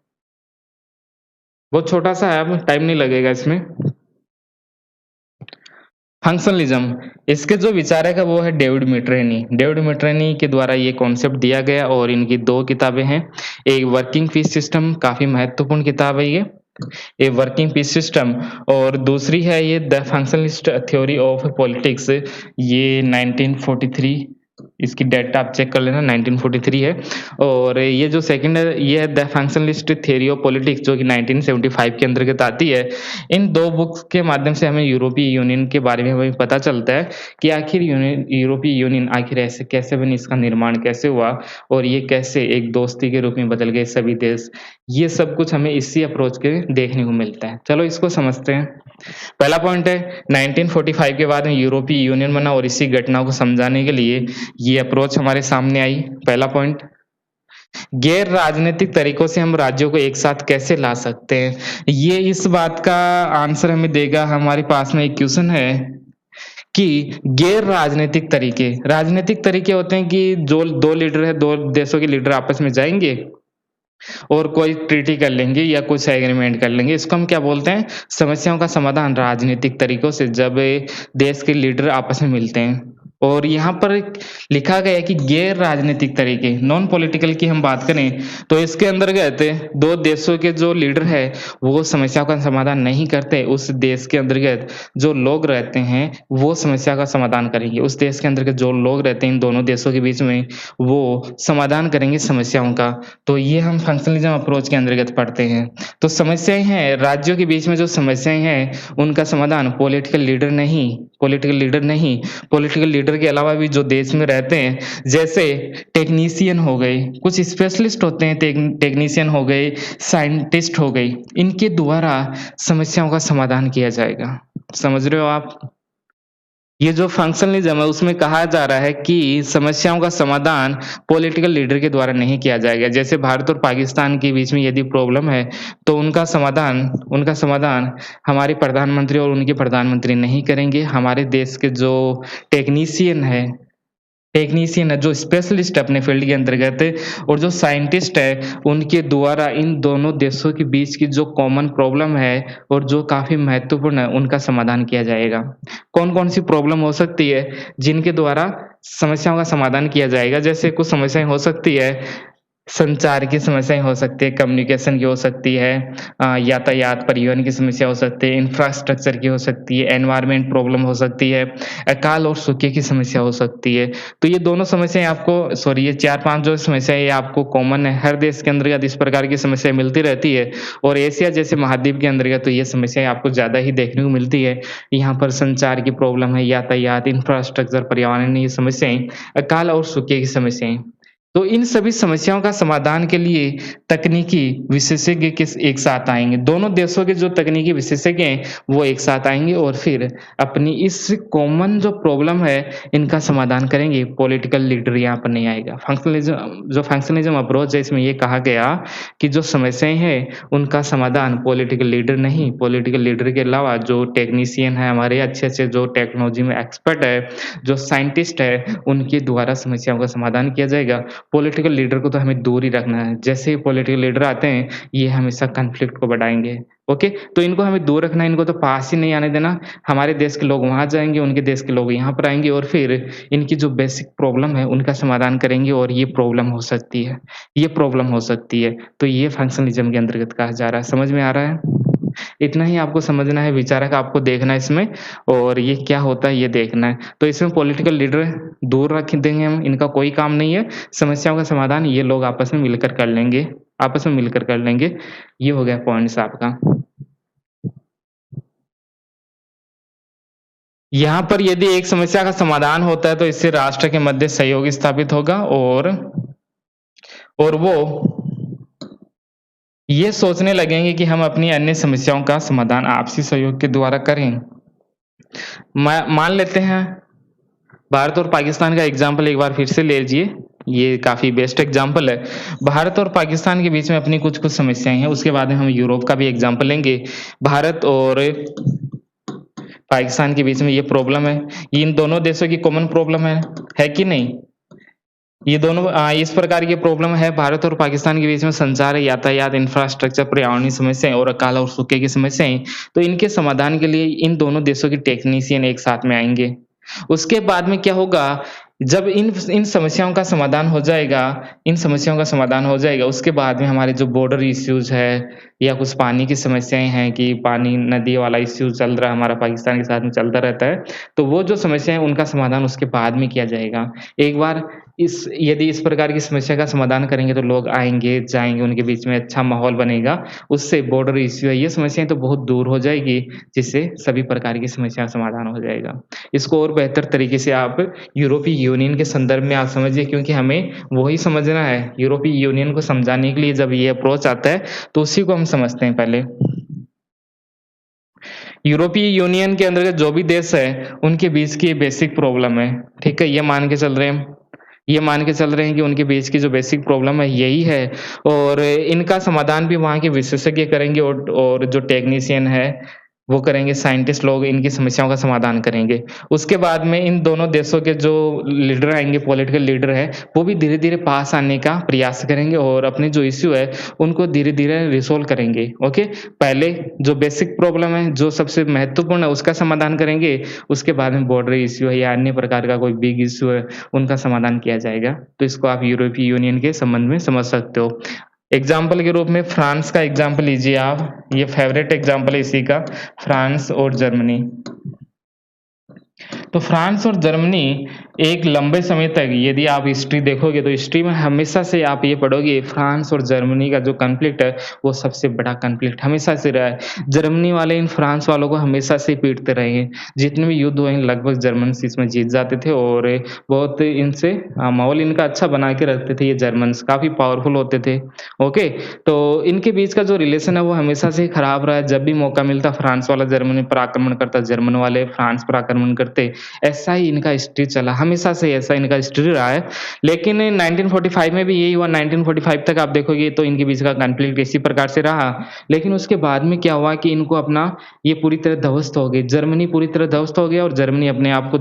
बहुत छोटा-सा है, अब टाइम नहीं लगेगा इसमें। फंक्शनलिज़्म, इसके जो विचारक है वो है डेविड मैट्रेनी। डेविड मैट्रेनी के द्वारा ये कॉन्सेप्ट दिया गया और इनकी 2 किताबें हैं। एक वर्किंग पीस सिस्टम, काफ़ी महत्वपूर्ण किताब है ये। ए वर्किंग पीस सिस्टम और दूसरी है ये the functionalist theory of politics, ये 1943, इसकी डेट आप चेक कर लेना, 1943 है। और ये जो सेकंड है ये है the functionalist theory of politics, जो कि 1975 के अंतर्गत आती है। इन 2 बुक्स के माध्यम से हमें यूरोपीय यूनियन के बारे में हमें पता चलता है कि आखिर यूरोपीय यूनियन आखिर ऐसे कैसे बनी, इसका निर्माण कैसे हुआ और ये कैसे एक दोस्ती के रूप में बदल गए सभी देश। ये सब कुछ हमें इसी अप्रोच के देखने को मिलता है। चलो इसको समझते हैं। पहला पॉइंट है 1945 के बाद में यूरोपीय यूनियन बना और इसी घटना को समझाने के लिए ये अप्रोच हमारे सामने आई। पहला पॉइंट, गैर राजनीतिक तरीकों से हम राज्यों को एक साथ कैसे ला सकते हैं? ये इस बात का आंसर हमें देगा, हमारे पास में एक क्वेश्चन है कि गैर राजनीतिक तरीके होते हैं कि जो 2 लीडर है, 2 देशों के लीडर आपस में जाएँगे और कोई ट्रीटी कर लेंगे या कुछ एग्रीमेंट कर लेंगे। इसको हम क्या बोलते हैं? समस्याओं का समाधान राजनीतिक तरीकों से, जब देश के लीडर आपस में मिलते हैं। और यहाँ पर लिखा गया है कि गैर राजनीतिक तरीके, नॉन पॉलिटिकल की हम बात करें तो इसके अंतर्गत 2 देशों के जो लीडर है वो समस्या का समाधान नहीं करते। उस देश के अंतर्गत जो लोग रहते हैं वो समस्या का समाधान करेंगे। उस देश के अंतर्गत जो लोग रहते हैं इन दोनों देशों के बीच में, वो समाधान करेंगे समस्याओं का। तो ये हम फंक्शनलिज्म अप्रोच के अंतर्गत पढ़ते हैं। तो समस्याएँ हैं, राज्यों के बीच में जो समस्याएँ हैं, उनका समाधान पॉलिटिकल लीडर के अलावा भी जो देश में रहते हैं, जैसे टेक्नीशियन हो गए, कुछ स्पेशलिस्ट होते हैं, टेक्नीशियन हो गए, साइंटिस्ट हो गए, इनके द्वारा समस्याओं का समाधान किया जाएगा। समझ रहे हो आप? ये जो फंक्शनलिज्म है उसमें कहा जा रहा है कि समस्याओं का समाधान पॉलिटिकल लीडर के द्वारा नहीं किया जाएगा। जैसे भारत और पाकिस्तान के बीच में यदि प्रॉब्लम है तो उनका समाधान हमारे प्रधानमंत्री और उनके प्रधानमंत्री नहीं करेंगे। हमारे देश के जो टेक्नीशियन है टेक्नीशियन है, जो स्पेशलिस्ट है अपने फील्ड के अंतर्गत, और जो साइंटिस्ट है, उनके द्वारा इन दोनों देशों के बीच की जो कॉमन प्रॉब्लम है और जो काफ़ी महत्वपूर्ण है, उनका समाधान किया जाएगा। कौन-कौन सी प्रॉब्लम हो सकती है, जिनके द्वारा समस्याओं का समाधान किया जाएगा? जैसे कुछ समस्याएँ हो सकती है, संचार की समस्याएँ हो सकती है, कम्युनिकेशन की हो सकती है, यातायात, परिवहन की समस्या हो सकती है, इंफ्रास्ट्रक्चर की हो सकती है, एनवायरनमेंट प्रॉब्लम हो सकती है, अकाल और सूखे की समस्या हो सकती है। तो ये दोनों समस्याएँ आपको सॉरी ये 4-5 जो समस्याएँ ये आपको कॉमन है, हर देश के अंतर्गत इस प्रकार की समस्याएँ मिलती रहती है और एशिया जैसे महाद्वीप के अंतर्गत तो ये समस्याएँ आपको ज़्यादा ही देखने को मिलती है। यहाँ पर संचार की प्रॉब्लम है, यातायात, इंफ्रास्ट्रक्चर, पर्यावरणीय समस्याएँ, अकाल और सूखे की समस्याएँ। तो इन सभी समस्याओं का समाधान के लिए तकनीकी विशेषज्ञ किस एक साथ आएँगे। दोनों देशों के जो तकनीकी विशेषज्ञ हैं, वो एक साथ आएँगे और फिर अपनी इस कॉमन जो प्रॉब्लम है, इनका समाधान करेंगे। पॉलिटिकल लीडर यहाँ पर नहीं आएगा। फंक्शनलिज्म अप्रोच है, इसमें ये कहा गया कि जो समस्याएँ हैं, उनका समाधान पॉलिटिकल लीडर के अलावा जो टेक्नीशियन है हमारे अच्छे-अच्छे जो टेक्नोलॉजी में एक्सपर्ट है, जो साइंटिस्ट है, उनके द्वारा समस्याओं का समाधान किया जाएगा। पॉलिटिकल लीडर को तो हमें दूर ही रखना है। जैसे ही पॉलिटिकल लीडर आते हैं, ये हमेशा कॉन्फ्लिक्ट को बढ़ाएँगे। ओके? तो इनको हमें दूर रखना है, इनको तो पास ही नहीं आने देना। हमारे देश के लोग वहाँ जाएँगे, उनके देश के लोग यहाँ पर आएँगे और फिर इनकी जो बेसिक प्रॉब्लम है, उनका समाधान करेंगे और ये प्रॉब्लम हो सकती है। तो ये फंक्शनलिज्म के अंतर्गत कहा जा रहा है। समझ में आ रहा है? इतना ही आपको समझना है, विचारक आपको देखना है इसमें और ये क्या होता है ये देखना है। तो इसमें पॉलिटिकल लीडर दूर रख देंगे हम, इनका कोई काम नहीं है। समस्याओं का समाधान ये लोग आपस में मिलकर कर लेंगे। ये हो गया पॉइंट्स आपका। यहाँ पर यदि एक समस्या का समाधान होता है तो इससे राष्ट्र के मध्य सहयोग स्थापित होगा और वो ये सोचने लगेंगे कि हम अपनी अन्य समस्याओं का समाधान आपसी सहयोग के द्वारा करें। मान लेते हैं भारत और पाकिस्तान का एग्जाम्पल एक बार फिर से ले लीजिए, ये काफ़ी बेस्ट एग्जाम्पल है। भारत और पाकिस्तान के बीच में अपनी कुछ-कुछ समस्याएँ हैं, उसके बाद में हम यूरोप का भी एग्जाम्पल लेंगे। भारत और पाकिस्तान के बीच में ये प्रॉब्लम है, ये इन दोनों देशों की कॉमन प्रॉब्लम है कि नहीं? ये दोनों इस प्रकार की प्रॉब्लम है भारत और पाकिस्तान के बीच में संचार, यातायात, इंफ्रास्ट्रक्चर, पर्यावरणीय समस्याएँ और अकाल और सूखे की समस्याएँ। तो इनके समाधान के लिए इन दोनों देशों के टेक्नीशियन एक साथ में आएँगे। उसके बाद में क्या होगा, जब इन समस्याओं का समाधान हो जाएगा उसके बाद में हमारे जो बॉर्डर इश्यूज़ है या कुछ पानी की समस्याएँ हैं कि पानी नदी वाला इश्यू चल रहा है हमारा पाकिस्तान के साथ में चलता रहता है। तो वो जो समस्या है उनका समाधान उसके बाद में किया जाएगा। एक बार यदि इस प्रकार की समस्या का समाधान करेंगे तो लोग आएँगे, जाएँगे, उनके बीच में अच्छा माहौल बनेगा। उससे बॉर्डर इश्यू है, ये समस्याएँ तो बहुत दूर हो जाएगी, जिससे सभी प्रकार की समस्या का समाधान हो जाएगा। इसको और बेहतर तरीके से आप यूरोपीय यूनियन के संदर्भ में आप समझिए क्योंकि हमें वही समझना है। यूरोपीय यूनियन को समझाने के लिए जब ये अप्रोच आता है, तो उसी को हम समझते हैं पहले। यूरोपीय यूनियन के अंतर्गत जो भी देश है, उनके बीच की बेसिक प्रॉब्लम है, ठीक है? ये मान के चल रहे हैं कि उनके बीच की जो बेसिक प्रॉब्लम है यही है और इनका समाधान भी वहाँ के विशेषज्ञ करेंगे और जो टेक्नीशियन है, वो करेंगे, साइंटिस्ट लोग इनकी समस्याओं का समाधान करेंगे। उसके बाद में इन दोनों देशों के जो लीडर आएँगे, पॉलिटिकल लीडर हैं, वो भी धीरे-धीरे पास आने का प्रयास करेंगे और अपने जो इश्यू है, उनको धीरे-धीरे रिज़ॉल्व करेंगे, ओके? पहले जो बेसिक प्रॉब्लम है, जो सबसे महत्वपूर्ण है, उसका समाधान करेंगे, उसके बाद में बॉर्डर इश्यू है या अन्य प्रकार का कोई बिग इश्यू है, उनका समाधान किया जाएगा। तो इसको आप यूरोपीय यूनियन के संबंध में समझ सकते हो। एग्ज़ाम्पल के रूप में फ्रांस का एग्ज़ाम्पल लीजिए आप, ये फ़ेवरेट एग्ज़ाम्पल है इसी का, फ्रांस और जर्मनी। तो फ्रांस और जर्मनी एक लंबे समय तक यदि आप हिस्ट्री देखोगे तो हिस्ट्री में हमेशा से आप ये पढ़ोगे फ्रांस और जर्मनी का जो कॉन्फ्लिक्ट है वो सबसे बड़ा कॉन्फ्लिक्ट हमेशा से रहा है। जर्मनी वाले इन फ्रांस वालों को हमेशा से पीटते रहे हैं। जितने भी युद्ध हुए हैं लगभग जर्मन्स इसमें जीत जाते थे और बहुत इनसे माहौल इनका अच्छा बना के रखते थे ये जर्मन्स, काफ़ी पावरफुल होते थे। ओके, तो इनके बीच का जो रिलेशन है वो हमेशा से ही खराब रहा है। जब भी मौका मिलता फ्रांस वाला जर्मनी पर आक्रमण करता, जर्मन वाले फ्रांस पर आक्रमण करते। ऐसा ही इनका हिस्ट्री चला, हमेशा से ऐसा इनका हिस्ट्री रहा है। लेकिन 1945 में भी यही हुआ, 1945 तक आप देखोगे तो इनके बीच का कॉन्फ्लिक्ट इसी प्रकार से रहा। लेकिन उसके बाद में क्या हुआ कि इनको अपना ये पूरी तरह ध्वस्त हो गए, जर्मनी पूरी तरह ध्वस्त हो गया और जर्मनी अपने आप को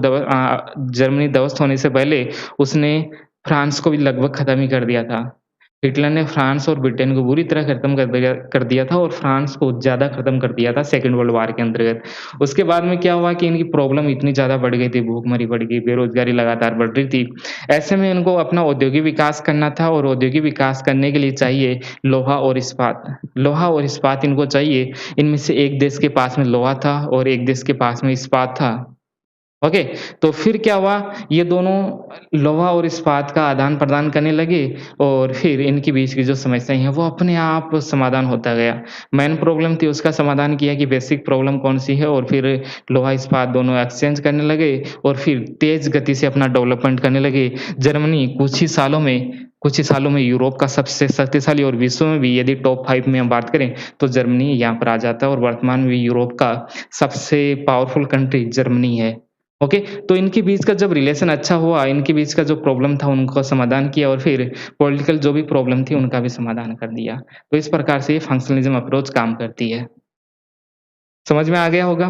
जर्मनी ध्वस्त होने से पहले उसने फ्रांस को भी लगभग खत्म ही कर दिया था। हिटलर ने फ्रांस और ब्रिटेन को बुरी तरह खत्म कर दिया था और फ्रांस को ज़्यादा खत्म कर दिया था सेकंड वर्ल्ड वॉर के अंतर्गत। उसके बाद में क्या हुआ कि इनकी प्रॉब्लम इतनी ज़्यादा बढ़ गई थी, भूखमरी बढ़ गई, बेरोज़गारी लगातार बढ़ रही थी। ऐसे में इनको अपना औद्योगिक विकास करना था और औद्योगिक विकास करने के लिए चाहिए लोहा और इस्पात। लोहा और इस्पात इनको चाहिए, इनमें से एक देश के पास में लोहा था और एक देश के पास में इस्पात था। ओके, तो फिर क्या हुआ, ये दोनों लोहा और इस्पात का आदान-प्रदान करने लगे और फिर इनके बीच की जो समस्याएँ हैं, वो अपने आप समाधान होता गया। मेन प्रॉब्लम थी, उसका समाधान किया कि बेसिक प्रॉब्लम कौन-सी है और फिर लोहा-इस्पात दोनों एक्सचेंज करने लगे और फिर तेज़ गति से अपना डेवलपमेंट करने लगे। जर्मनी कुछ ही सालों में यूरोप का सबसे शक्तिशाली और विश्व में भी यदि टॉप 5 में हम बात करें, तो जर्मनी यहाँ पर आ जाता है और वर्तमान में यूरोप का सबसे पावरफुल कंट्री जर्मनी है। ओके, तो इनके बीच का जब रिलेशन अच्छा हुआ, इनके बीच का जो प्रॉब्लम था उनका समाधान किया और फिर पॉलिटिकल जो भी प्रॉब्लम थी उनका भी समाधान कर दिया। तो इस प्रकार से ये फंक्शनलिज़्म अप्रोच काम करती है। समझ में आ गया होगा?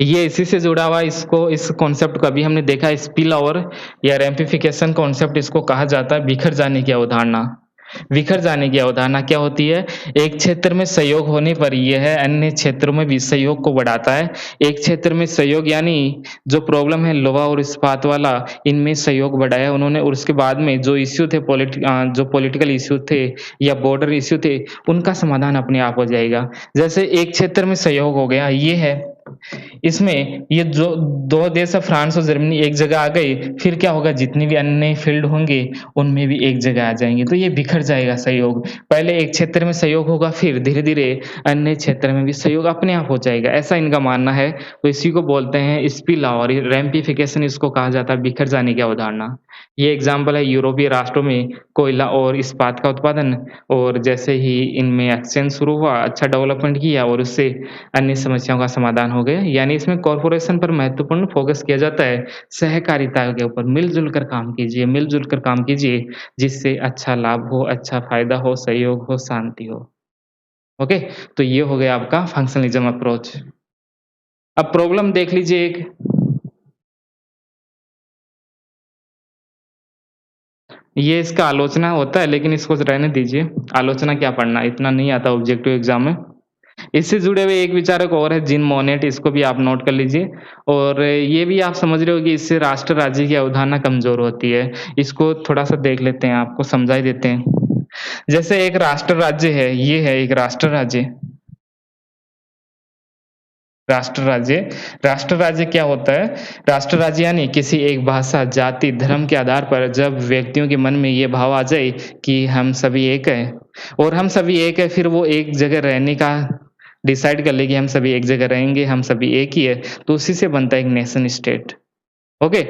ये इसी से जुड़ा हुआ इस कॉन्सेप्ट को अभी हमने देखा स्पिल ओवर या रैमिफिकेशन कॉन्सेप्ट इसको कहा जाता है बिखर जाने की अवधारणा। बिखर जाने की अवधारणा क्या होती है? एक क्षेत्र में सहयोग होने पर यह अन्य क्षेत्रों में भी सहयोग को बढ़ाता है। एक क्षेत्र में सहयोग यानी जो प्रॉब्लम है लोहा और इस्पात वाला, इनमें सहयोग बढ़ाया उन्होंने और उसके बाद में जो इश्यू थे जो पॉलिटिकल इश्यू थे या बॉर्डर इश्यू थे, उनका समाधान अपने आप हो जाएगा। जैसे एक क्षेत्र में सहयोग हो गया, ये है इसमें ये जो 2 देश है फ्रांस और जर्मनी एक जगह आ गए, फिर क्या होगा जितने भी अन्य फील्ड होंगे, उनमें भी एक जगह आ जाएँगे, तो ये बिखर जाएगा सहयोग। पहले एक क्षेत्र में सहयोग होगा, फिर धीरे-धीरे अन्य क्षेत्र में भी सहयोग अपने आप हो जाएगा, ऐसा इनका मानना है। तो इसी को बोलते हैं स्पिल और रैमिफिकेशन इसको कहा जाता है बिखर जाने की अवधारणा। ये एग्ज़ाम्पल है यूरोपीय राष्ट्रों में कोयला और इस्पात का उत्पादन और जैसे ही इनमें एक्सचेंज शुरू हुआ, अच्छा डेवलपमेंट किया और उससे अन्य समस्याओं का समाधान हो गया। यानी इसमें कॉर्पोरेशन पर महत्वपूर्ण फ़ोकस किया जाता है, सहकारिता के ऊपर मिल-जुल कर काम कीजिए, जिससे अच्छा लाभ हो, अच्छा फ़ायदा हो, सहयोग हो, शांति हो। ओके? तो ये हो गया आपका फंक्शनलिज़्म अप्रोच। अब प्रॉब्लम देख लीजिए एक, ये इसका आलोचना होता है लेकिन इसको रहने दीजिए। आलोचना क्या पढ़ना है, इतना नहीं आता ऑब्जेक्टिव एग्ज़ाम में। इससे जुड़े हुए एक विचारक और है जीन मोनेट, इसको भी आप नोट कर लीजिए और ये भी आप समझ रहे हो कि इससे राष्ट्र राज्य की अवधारणा कमज़ोर होती है। इसको थोड़ा-सा देख लेते हैं, आपको समझा ही देते हैं। जैसे एक राष्ट्र राज्य है, ये है एक राष्ट्र राज्य। राष्ट्र राज्य राष्ट्र राज्य क्या होता है? राष्ट्र राज्य यानी किसी एक भाषा, जाति, धर्म के आधार पर जब व्यक्तियों के मन में ये भाव आ जाए कि हम सभी एक हैं और हम सभी एक हैं, फिर वो एक जगह रहने का डिसाइड कर ले कि हम सभी एक जगह रहेंगे, हम सभी एक ही है, तो उसी से बनता है एक नेशन स्टेट। ओके?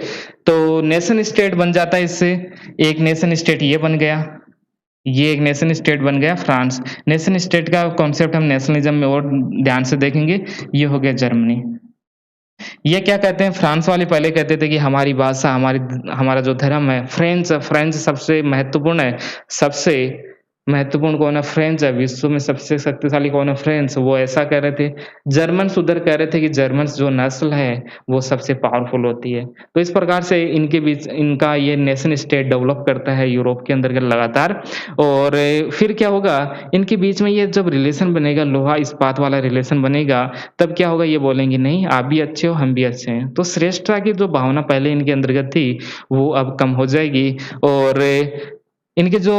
तो नेशन स्टेट बन जाता है इससे, एक नेशन स्टेट ये बन गया। ये एक नेशन स्टेट बन गया फ्रांस। नेशन स्टेट का कॉन्सेप्ट हम नेशनलिज्म में और ध्यान से देखेंगे, ये हो गया जर्मनी। ये क्या कहते हैं फ्रांस वाले पहले कहते थे कि हमारी भाषा, हमारा जो धर्म है फ्रेंच फ्रेंच सबसे महत्वपूर्ण है, सबसे महत्वपूर्ण कौन है? फ्रेंच है, विश्व में सबसे शक्तिशाली कौन है? फ्रेंच, वो ऐसा कह रहे थे। जर्मन्स उधर कह रहे थे कि जर्मन्स जो नस्ल है, वो सबसे पावरफुल होती है। तो इस प्रकार से इनके बीच इनका ये नेशन स्टेट डेवलप करता है यूरोप के अंदर के लगातार और फिर क्या होगा, इनके बीच में ये जब रिलेशन बनेगा, लोहा इस्पात वाला रिलेशन बनेगा, तब क्या होगा ये बोलेंगे नहीं आप भी अच्छे हो, हम भी अच्छे हैं। तो श्रेष्ठता की जो भावना पहले इनके अंतर्गत थी, वो अब कम हो जाएगी और इनके जो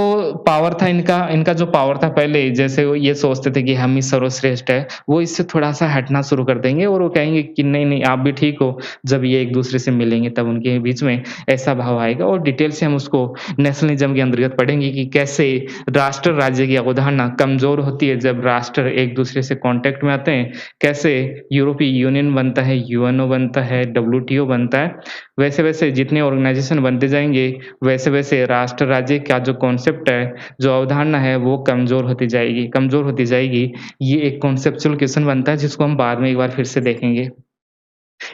पावर था इनका इनका जो पावर था पहले जैसे वो ये सोचते थे कि हम ही सर्वश्रेष्ठ है, वो इससे थोड़ा-सा हटना शुरू कर देंगे और वो कहेंगे कि नहीं-नहीं आप भी ठीक हो। जब ये एक-दूसरे से मिलेंगे तब उनके बीच में ऐसा भाव आएगा और डिटेल से हम उसको नेशनलिज़्म के अंतर्गत पढ़ेंगे कि कैसे राष्ट्र राज्य की अवधारणा कमज़ोर होती है जब राष्ट्र एक-दूसरे से कॉन्टैक्ट में आते हैं। कैसे यूरोपीय यूनियन बनता है, यूएनओ बनता है, डब्ल्यूटीओ बनता है। वैसे-वैसे जितने ऑर्गेनाइज़ेशन बनते जाएँगे, वैसे-वैसे राष्ट्र राज्य का जो कॉन्सेप्ट है, जो अवधारणा है वो कमज़ोर होती जाएगी। ये एक कॉन्सेप्चुअल क्वेश्चन बनता है जिसको हम बाद में एक बार फिर से देखेंगे।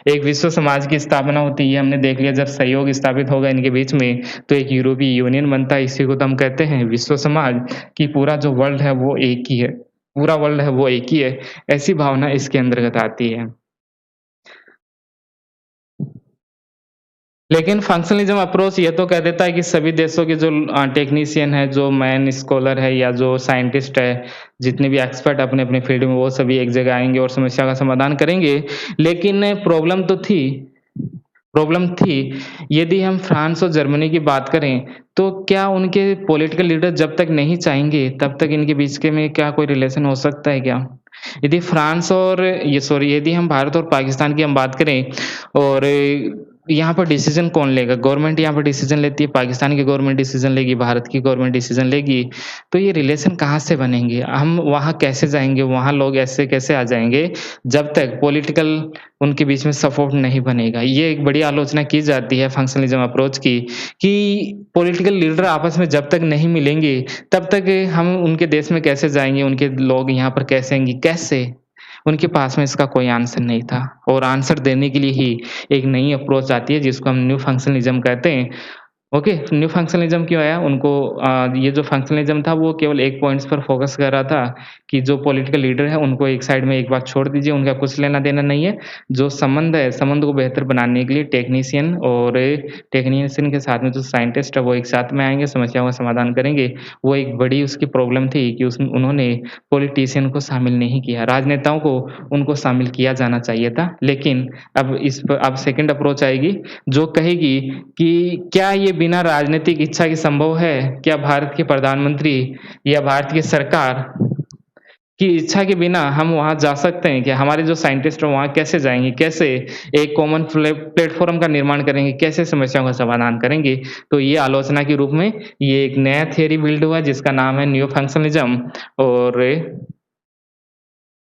एक विश्व समाज की स्थापना होती है, ये हमने देख लिया जब सहयोग स्थापित होगा इनके बीच में, तो एक यूरोपीय यूनियन बनता है, इसी को तो हम कहते हैं विश्व समाज कि पूरा जो वर्ल्ड है वो एक ही है। पूरा वर्ल्ड है वो एक ही है, ऐसी भावना इसके अंतर्गत आती है। लेकिन फंक्शनलिज़्म अप्रोच ये तो कह देता है कि सभी देशों के जो टेक्नीशियन है, जो मैन स्कॉलर है या जो साइंटिस्ट है, जितने भी एक्सपर्ट अपने-अपने फील्ड में वो सभी एक जगह आएँगे और समस्या का समाधान करेंगे। लेकिन प्रॉब्लम थी, यदि हम फ्रांस और जर्मनी की बात करें, तो क्या उनके पॉलिटिकल लीडर जब तक नहीं चाहेंगे, तब तक इनके बीच के में क्या कोई रिलेशन हो सकता है क्या? यदि हम भारत और पाकिस्तान की हम बात करें और यहाँ पर डिसीज़न कौन लेगा? गवर्नमेंट यहाँ पर डिसीज़न लेती है, पाकिस्तान की गवर्नमेंट डिसीज़न लेगी, भारत की गवर्नमेंट डिसीज़न लेगी, तो ये रिलेशन कहाँ से बनेंगे? हम वहाँ कैसे जाएँगे? वहाँ लोग ऐसे कैसे आ जाएँगे, जब तक पॉलिटिकल उनके बीच में सपोर्ट नहीं बनेगा। ये एक बड़ी आलोचना की जाती है फंक्शनलिज़्म अप्रोच की, कि पॉलिटिकल लीडर आपस में जब तक नहीं मिलेंगे, तब तक हम उनके देश में कैसे जाएँगे? उनके लोग यहाँ पर कैसे आएँगे? कैसे? उनके पास में इसका कोई आंसर नहीं था और आंसर देने के लिए ही एक नई अप्रोच आती है जिसको हम न्यू फंक्शनलिज़्म कहते हैं। ओके, न्यू फंक्शनलिज़्म क्यों आया? उनको ये जो फंक्शनलिज़्म था वो केवल एक पॉइंट्स पर फ़ोकस कर रहा था कि जो पॉलिटिकल लीडर है उनको एक साइड में एक बार छोड़ दीजिए, उनका कुछ लेना-देना नहीं है। जो संबंध है, संबंध को बेहतर बनाने के लिए टेक्नीशियन के साथ में जो साइंटिस्ट है वो एक साथ में आएँगे, समस्याओं का समाधान करेंगे। वो एक बड़ी उसकी प्रॉब्लम थी कि उन्होंने पॉलिटिशियन को शामिल नहीं किया, राजनेताओं को उनको शामिल किया जाना चाहिए था। लेकिन अब सेकंड अप्रोच आएगी जो कहेगी कि क्या ये बिना राजनीतिक इच्छा के संभव है? क्या भारत के प्रधानमंत्री या भारत की सरकार की इच्छा के बिना हम वहाँ जा सकते हैं क्या? हमारे जो साइंटिस्ट हैं वहाँ कैसे जाएँगे? कैसे एक कॉमन प्लेटफ़ॉर्म का निर्माण करेंगे? कैसे समस्याओं का समाधान करेंगे? तो ये आलोचना के रूप में ये एक नया थियरी बिल्ड हुआ जिसका नाम है न्यू फंक्शनलिज़्म और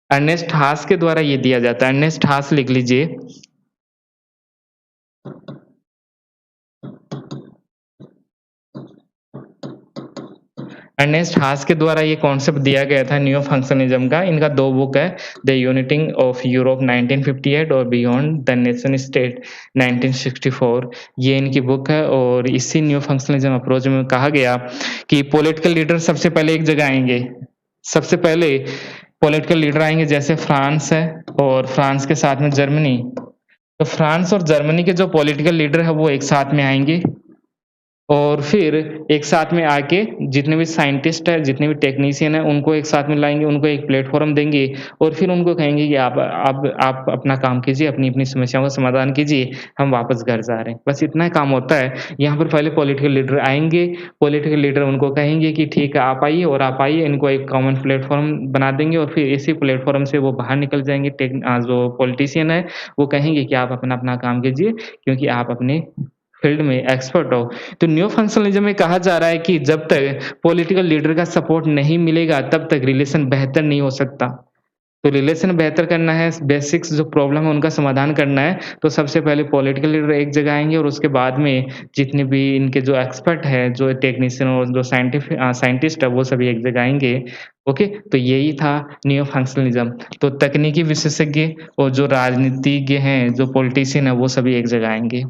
अर्नेस्ट हास के द्वारा ये दिया जाता है। अर्नेस्ट हास लिख लीजिए। अर्नेस्ट हास के द्वारा ये कॉन्सेप्ट दिया गया था न्यू फंक्शनलिज़्म का। इनका 2 बुक है, द यूनिटिंग ऑफ यूरोप 1958 और बियॉन्ड द नेशन स्टेट 1964। ये इनकी बुक है और इसी न्यू फंक्शनलिज़्म अप्रोच में कहा गया कि पॉलिटिकल लीडर सबसे पहले एक जगह आएँगे। सबसे पहले पॉलिटिकल लीडर आएँगे जैसे फ्रांस है और फ्रांस के साथ में जर्मनी। तो फ्रांस और जर्मनी के जो पॉलिटिकल लीडर है वो एक साथ में आएँगे और फिर एक साथ में आके जितने भी साइंटिस्ट हैं, जितने भी टेक्नीशियन हैं, उनको एक साथ में लाएँगे, उनको एक प्लेटफ़ॉर्म देंगे और फिर उनको कहेंगे कि आप अपना काम कीजिए, अपनी-अपनी समस्याओं का समाधान कीजिए, हम वापस घर जा रहे हैं। बस इतना ही काम होता है। यहाँ पर पहले पॉलिटिकल लीडर आएँगे, पॉलिटिकल लीडर उनको कहेंगे कि ठीक है आप आइए और आप आइए, इनको एक कॉमन प्लेटफ़ॉर्म बना देंगे और फिर इसी प्लेटफ़ॉर्म से वो बाहर निकल जाएँगे। जो पॉलिटिशियन है, वो कहेंगे कि आप अपना-अपना काम कीजिए क्योंकि आप अपने फील्ड में एक्सपर्ट हो। तो न्यू फंक्शनलिज़्म में कहा जा रहा है कि जब तक पॉलिटिकल लीडर का सपोर्ट नहीं मिलेगा, तब तक रिलेशन बेहतर नहीं हो सकता। तो रिलेशन बेहतर करना है, बेसिक्स जो प्रॉब्लम है उनका समाधान करना है, तो सबसे पहले पॉलिटिकल लीडर एक जगह आएँगे और उसके बाद में जितने भी इनके जो एक्सपर्ट हैं, जो टेक्नीशियन और जो साइंटिस्ट है, वो सभी एक जगह आएँगे। ओके? तो यही था न्यू फंक्शनलिज़्म। तो तकनीकी विशेषज्ञ और जो राजनीतिज्ञ हैं, जो पॉलिटिशियन है, वो सभी एक जगह आएँगे।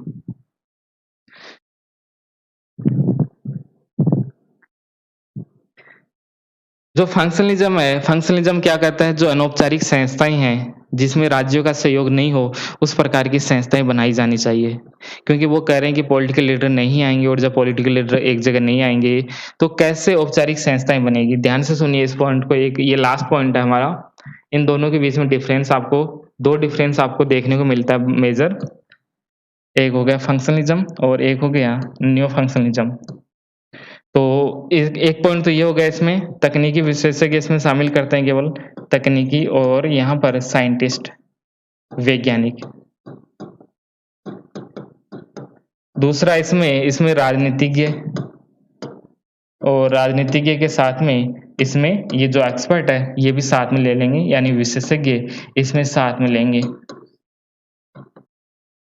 जो फंक्शनलिज़्म क्या कहता है, जो अनौपचारिक संस्थाएँ हैं, जिसमें राज्यों का सहयोग नहीं हो, उस प्रकार की संस्थाएँ बनाई जानी चाहिए। क्योंकि वो कह रहे हैं कि पॉलिटिकल लीडर नहीं आएँगे और जब पॉलिटिकल लीडर एक जगह नहीं आएँगे, तो कैसे औपचारिक संस्थाएँ बनेगी? ध्यान से सुनिए इस पॉइंट को, एक ये लास्ट पॉइंट है हमारा। इन दोनों के बीच में डिफरेंस आपको 2 डिफरेंस आपको देखने को मिलता है मेजर। एक हो गया फंक्शनलिज़्म और एक हो गया न्यू फंक्शनलिज़्म। तो एक एक पॉइंट तो ये हो गया इसमें, तकनीकी विशेषज्ञ इसमें शामिल करते हैं केवल तकनीकी और यहाँ पर साइंटिस्ट, वैज्ञानिक। दूसरा इसमें इसमें राजनीतिज्ञ और राजनीतिज्ञ के साथ में इसमें ये जो एक्सपर्ट है, ये भी साथ में ले लेंगे, यानी विशेषज्ञ इसमें साथ में लेंगे।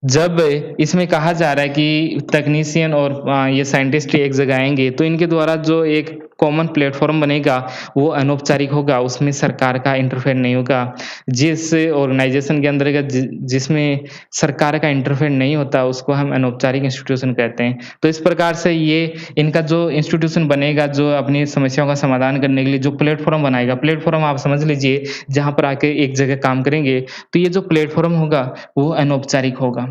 जब इसमें कहा जा रहा है कि टेक्नीशियन और ये साइंटिस्ट एक जगह आएँगे, तो इनके द्वारा जो एक कॉमन प्लेटफ़ॉर्म बनेगा, वो अनौपचारिक होगा, उसमें सरकार का इंटरफेयर नहीं होगा। जिस ऑर्गनाइज़ेशन के अंतर्गत जिसमें सरकार का इंटरफेयर नहीं होता, उसको हम अनौपचारिक इंस्टीट्यूशन कहते हैं। तो इस प्रकार से ये इनका जो इंस्टीट्यूशन बनेगा, जो अपनी समस्याओं का समाधान करने के लिए जो प्लेटफ़ॉर्म बनाएगा, प्लेटफ़ॉर्म आप समझ लीजिए, जहाँ पर आके एक जगह काम करेंगे, तो ये जो प्लेटफ़ॉर्म होगा, वो अनौपचारिक होगा।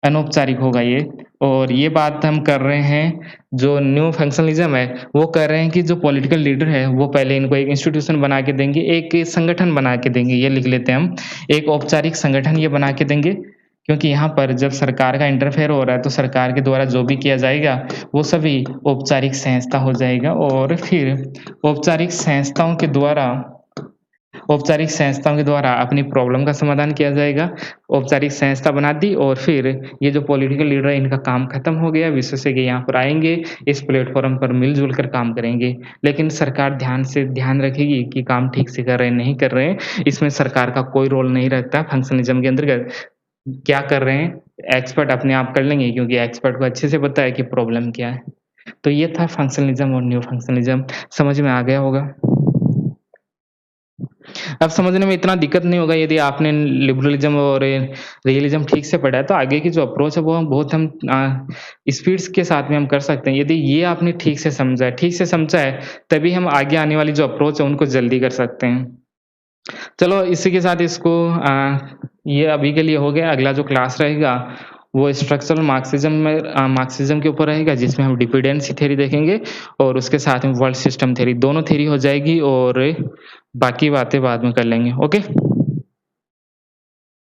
अनौपचारिक होगा ये और ये बात हम कर रहे हैं, जो न्यू फंक्शनलिज़्म है, वो कह रहे हैं कि जो पॉलिटिकल लीडर है, वो पहले इनको एक इंस्टीट्यूशन बना के देंगे, एक संगठन बना के देंगे, ये लिख लेते हैं हम। एक औपचारिक संगठन ये बना के देंगे, क्योंकि यहाँ पर जब सरकार का इंटरफेयर हो रहा है, तो सरकार के द्वारा जो भी किया जाएगा, वो सभी औपचारिक संस्था हो जाएगा और फिर औपचारिक संस्थाओं के द्वारा औपचारिक संस्थाओं के द्वारा अपनी प्रॉब्लम का समाधान किया जाएगा। औपचारिक संस्था बना दी और फिर ये जो पॉलिटिकल लीडर है इनका काम खत्म हो गया, विशेषज्ञ यहाँ पर आएँगे, इस प्लेटफ़ॉर्म पर मिल-जुल कर काम करेंगे। लेकिन सरकार ध्यान रखेगी कि काम ठीक से कर रहे हैं, नहीं कर रहे हैं, इसमें सरकार का कोई रोल नहीं रहता फंक्शनलिज़्म के अंतर्गत। क्या कर रहे हैं, एक्सपर्ट अपने आप कर लेंगे क्योंकि एक्सपर्ट को अच्छे से पता है कि प्रॉब्लम क्या है। तो ये था फंक्शनलिज़्म और न्यू फंक्शनलिज़्म, समझ में आ गया होगा। अब समझने में इतना दिक्कत नहीं होगा यदि आपने लिबरलिज़्म और रियलिज़्म ठीक से पढ़ा है, तो आगे की जो अप्रोच है वो हम बहुत स्पीड्स के साथ में हम कर सकते हैं। यदि ये आपने ठीक से समझा है, तभी हम आगे आने वाली जो अप्रोच है उनको जल्दी कर सकते हैं। चलो इसी के साथ इसको ये अभी के लिए हो गया, अगला जो क्लास रहेगा वो स्ट्रक्चरल मार्क्सिज़्म के ऊपर रहेगा, जिसमें हम डिपेंडेंसी थ्योरी देखेंगे और उसके साथ में वर्ल्ड सिस्टम थ्योरी, दोनों थ्योरी हो जाएगी और बाकी बातें बाद में कर लेंगे। ओके?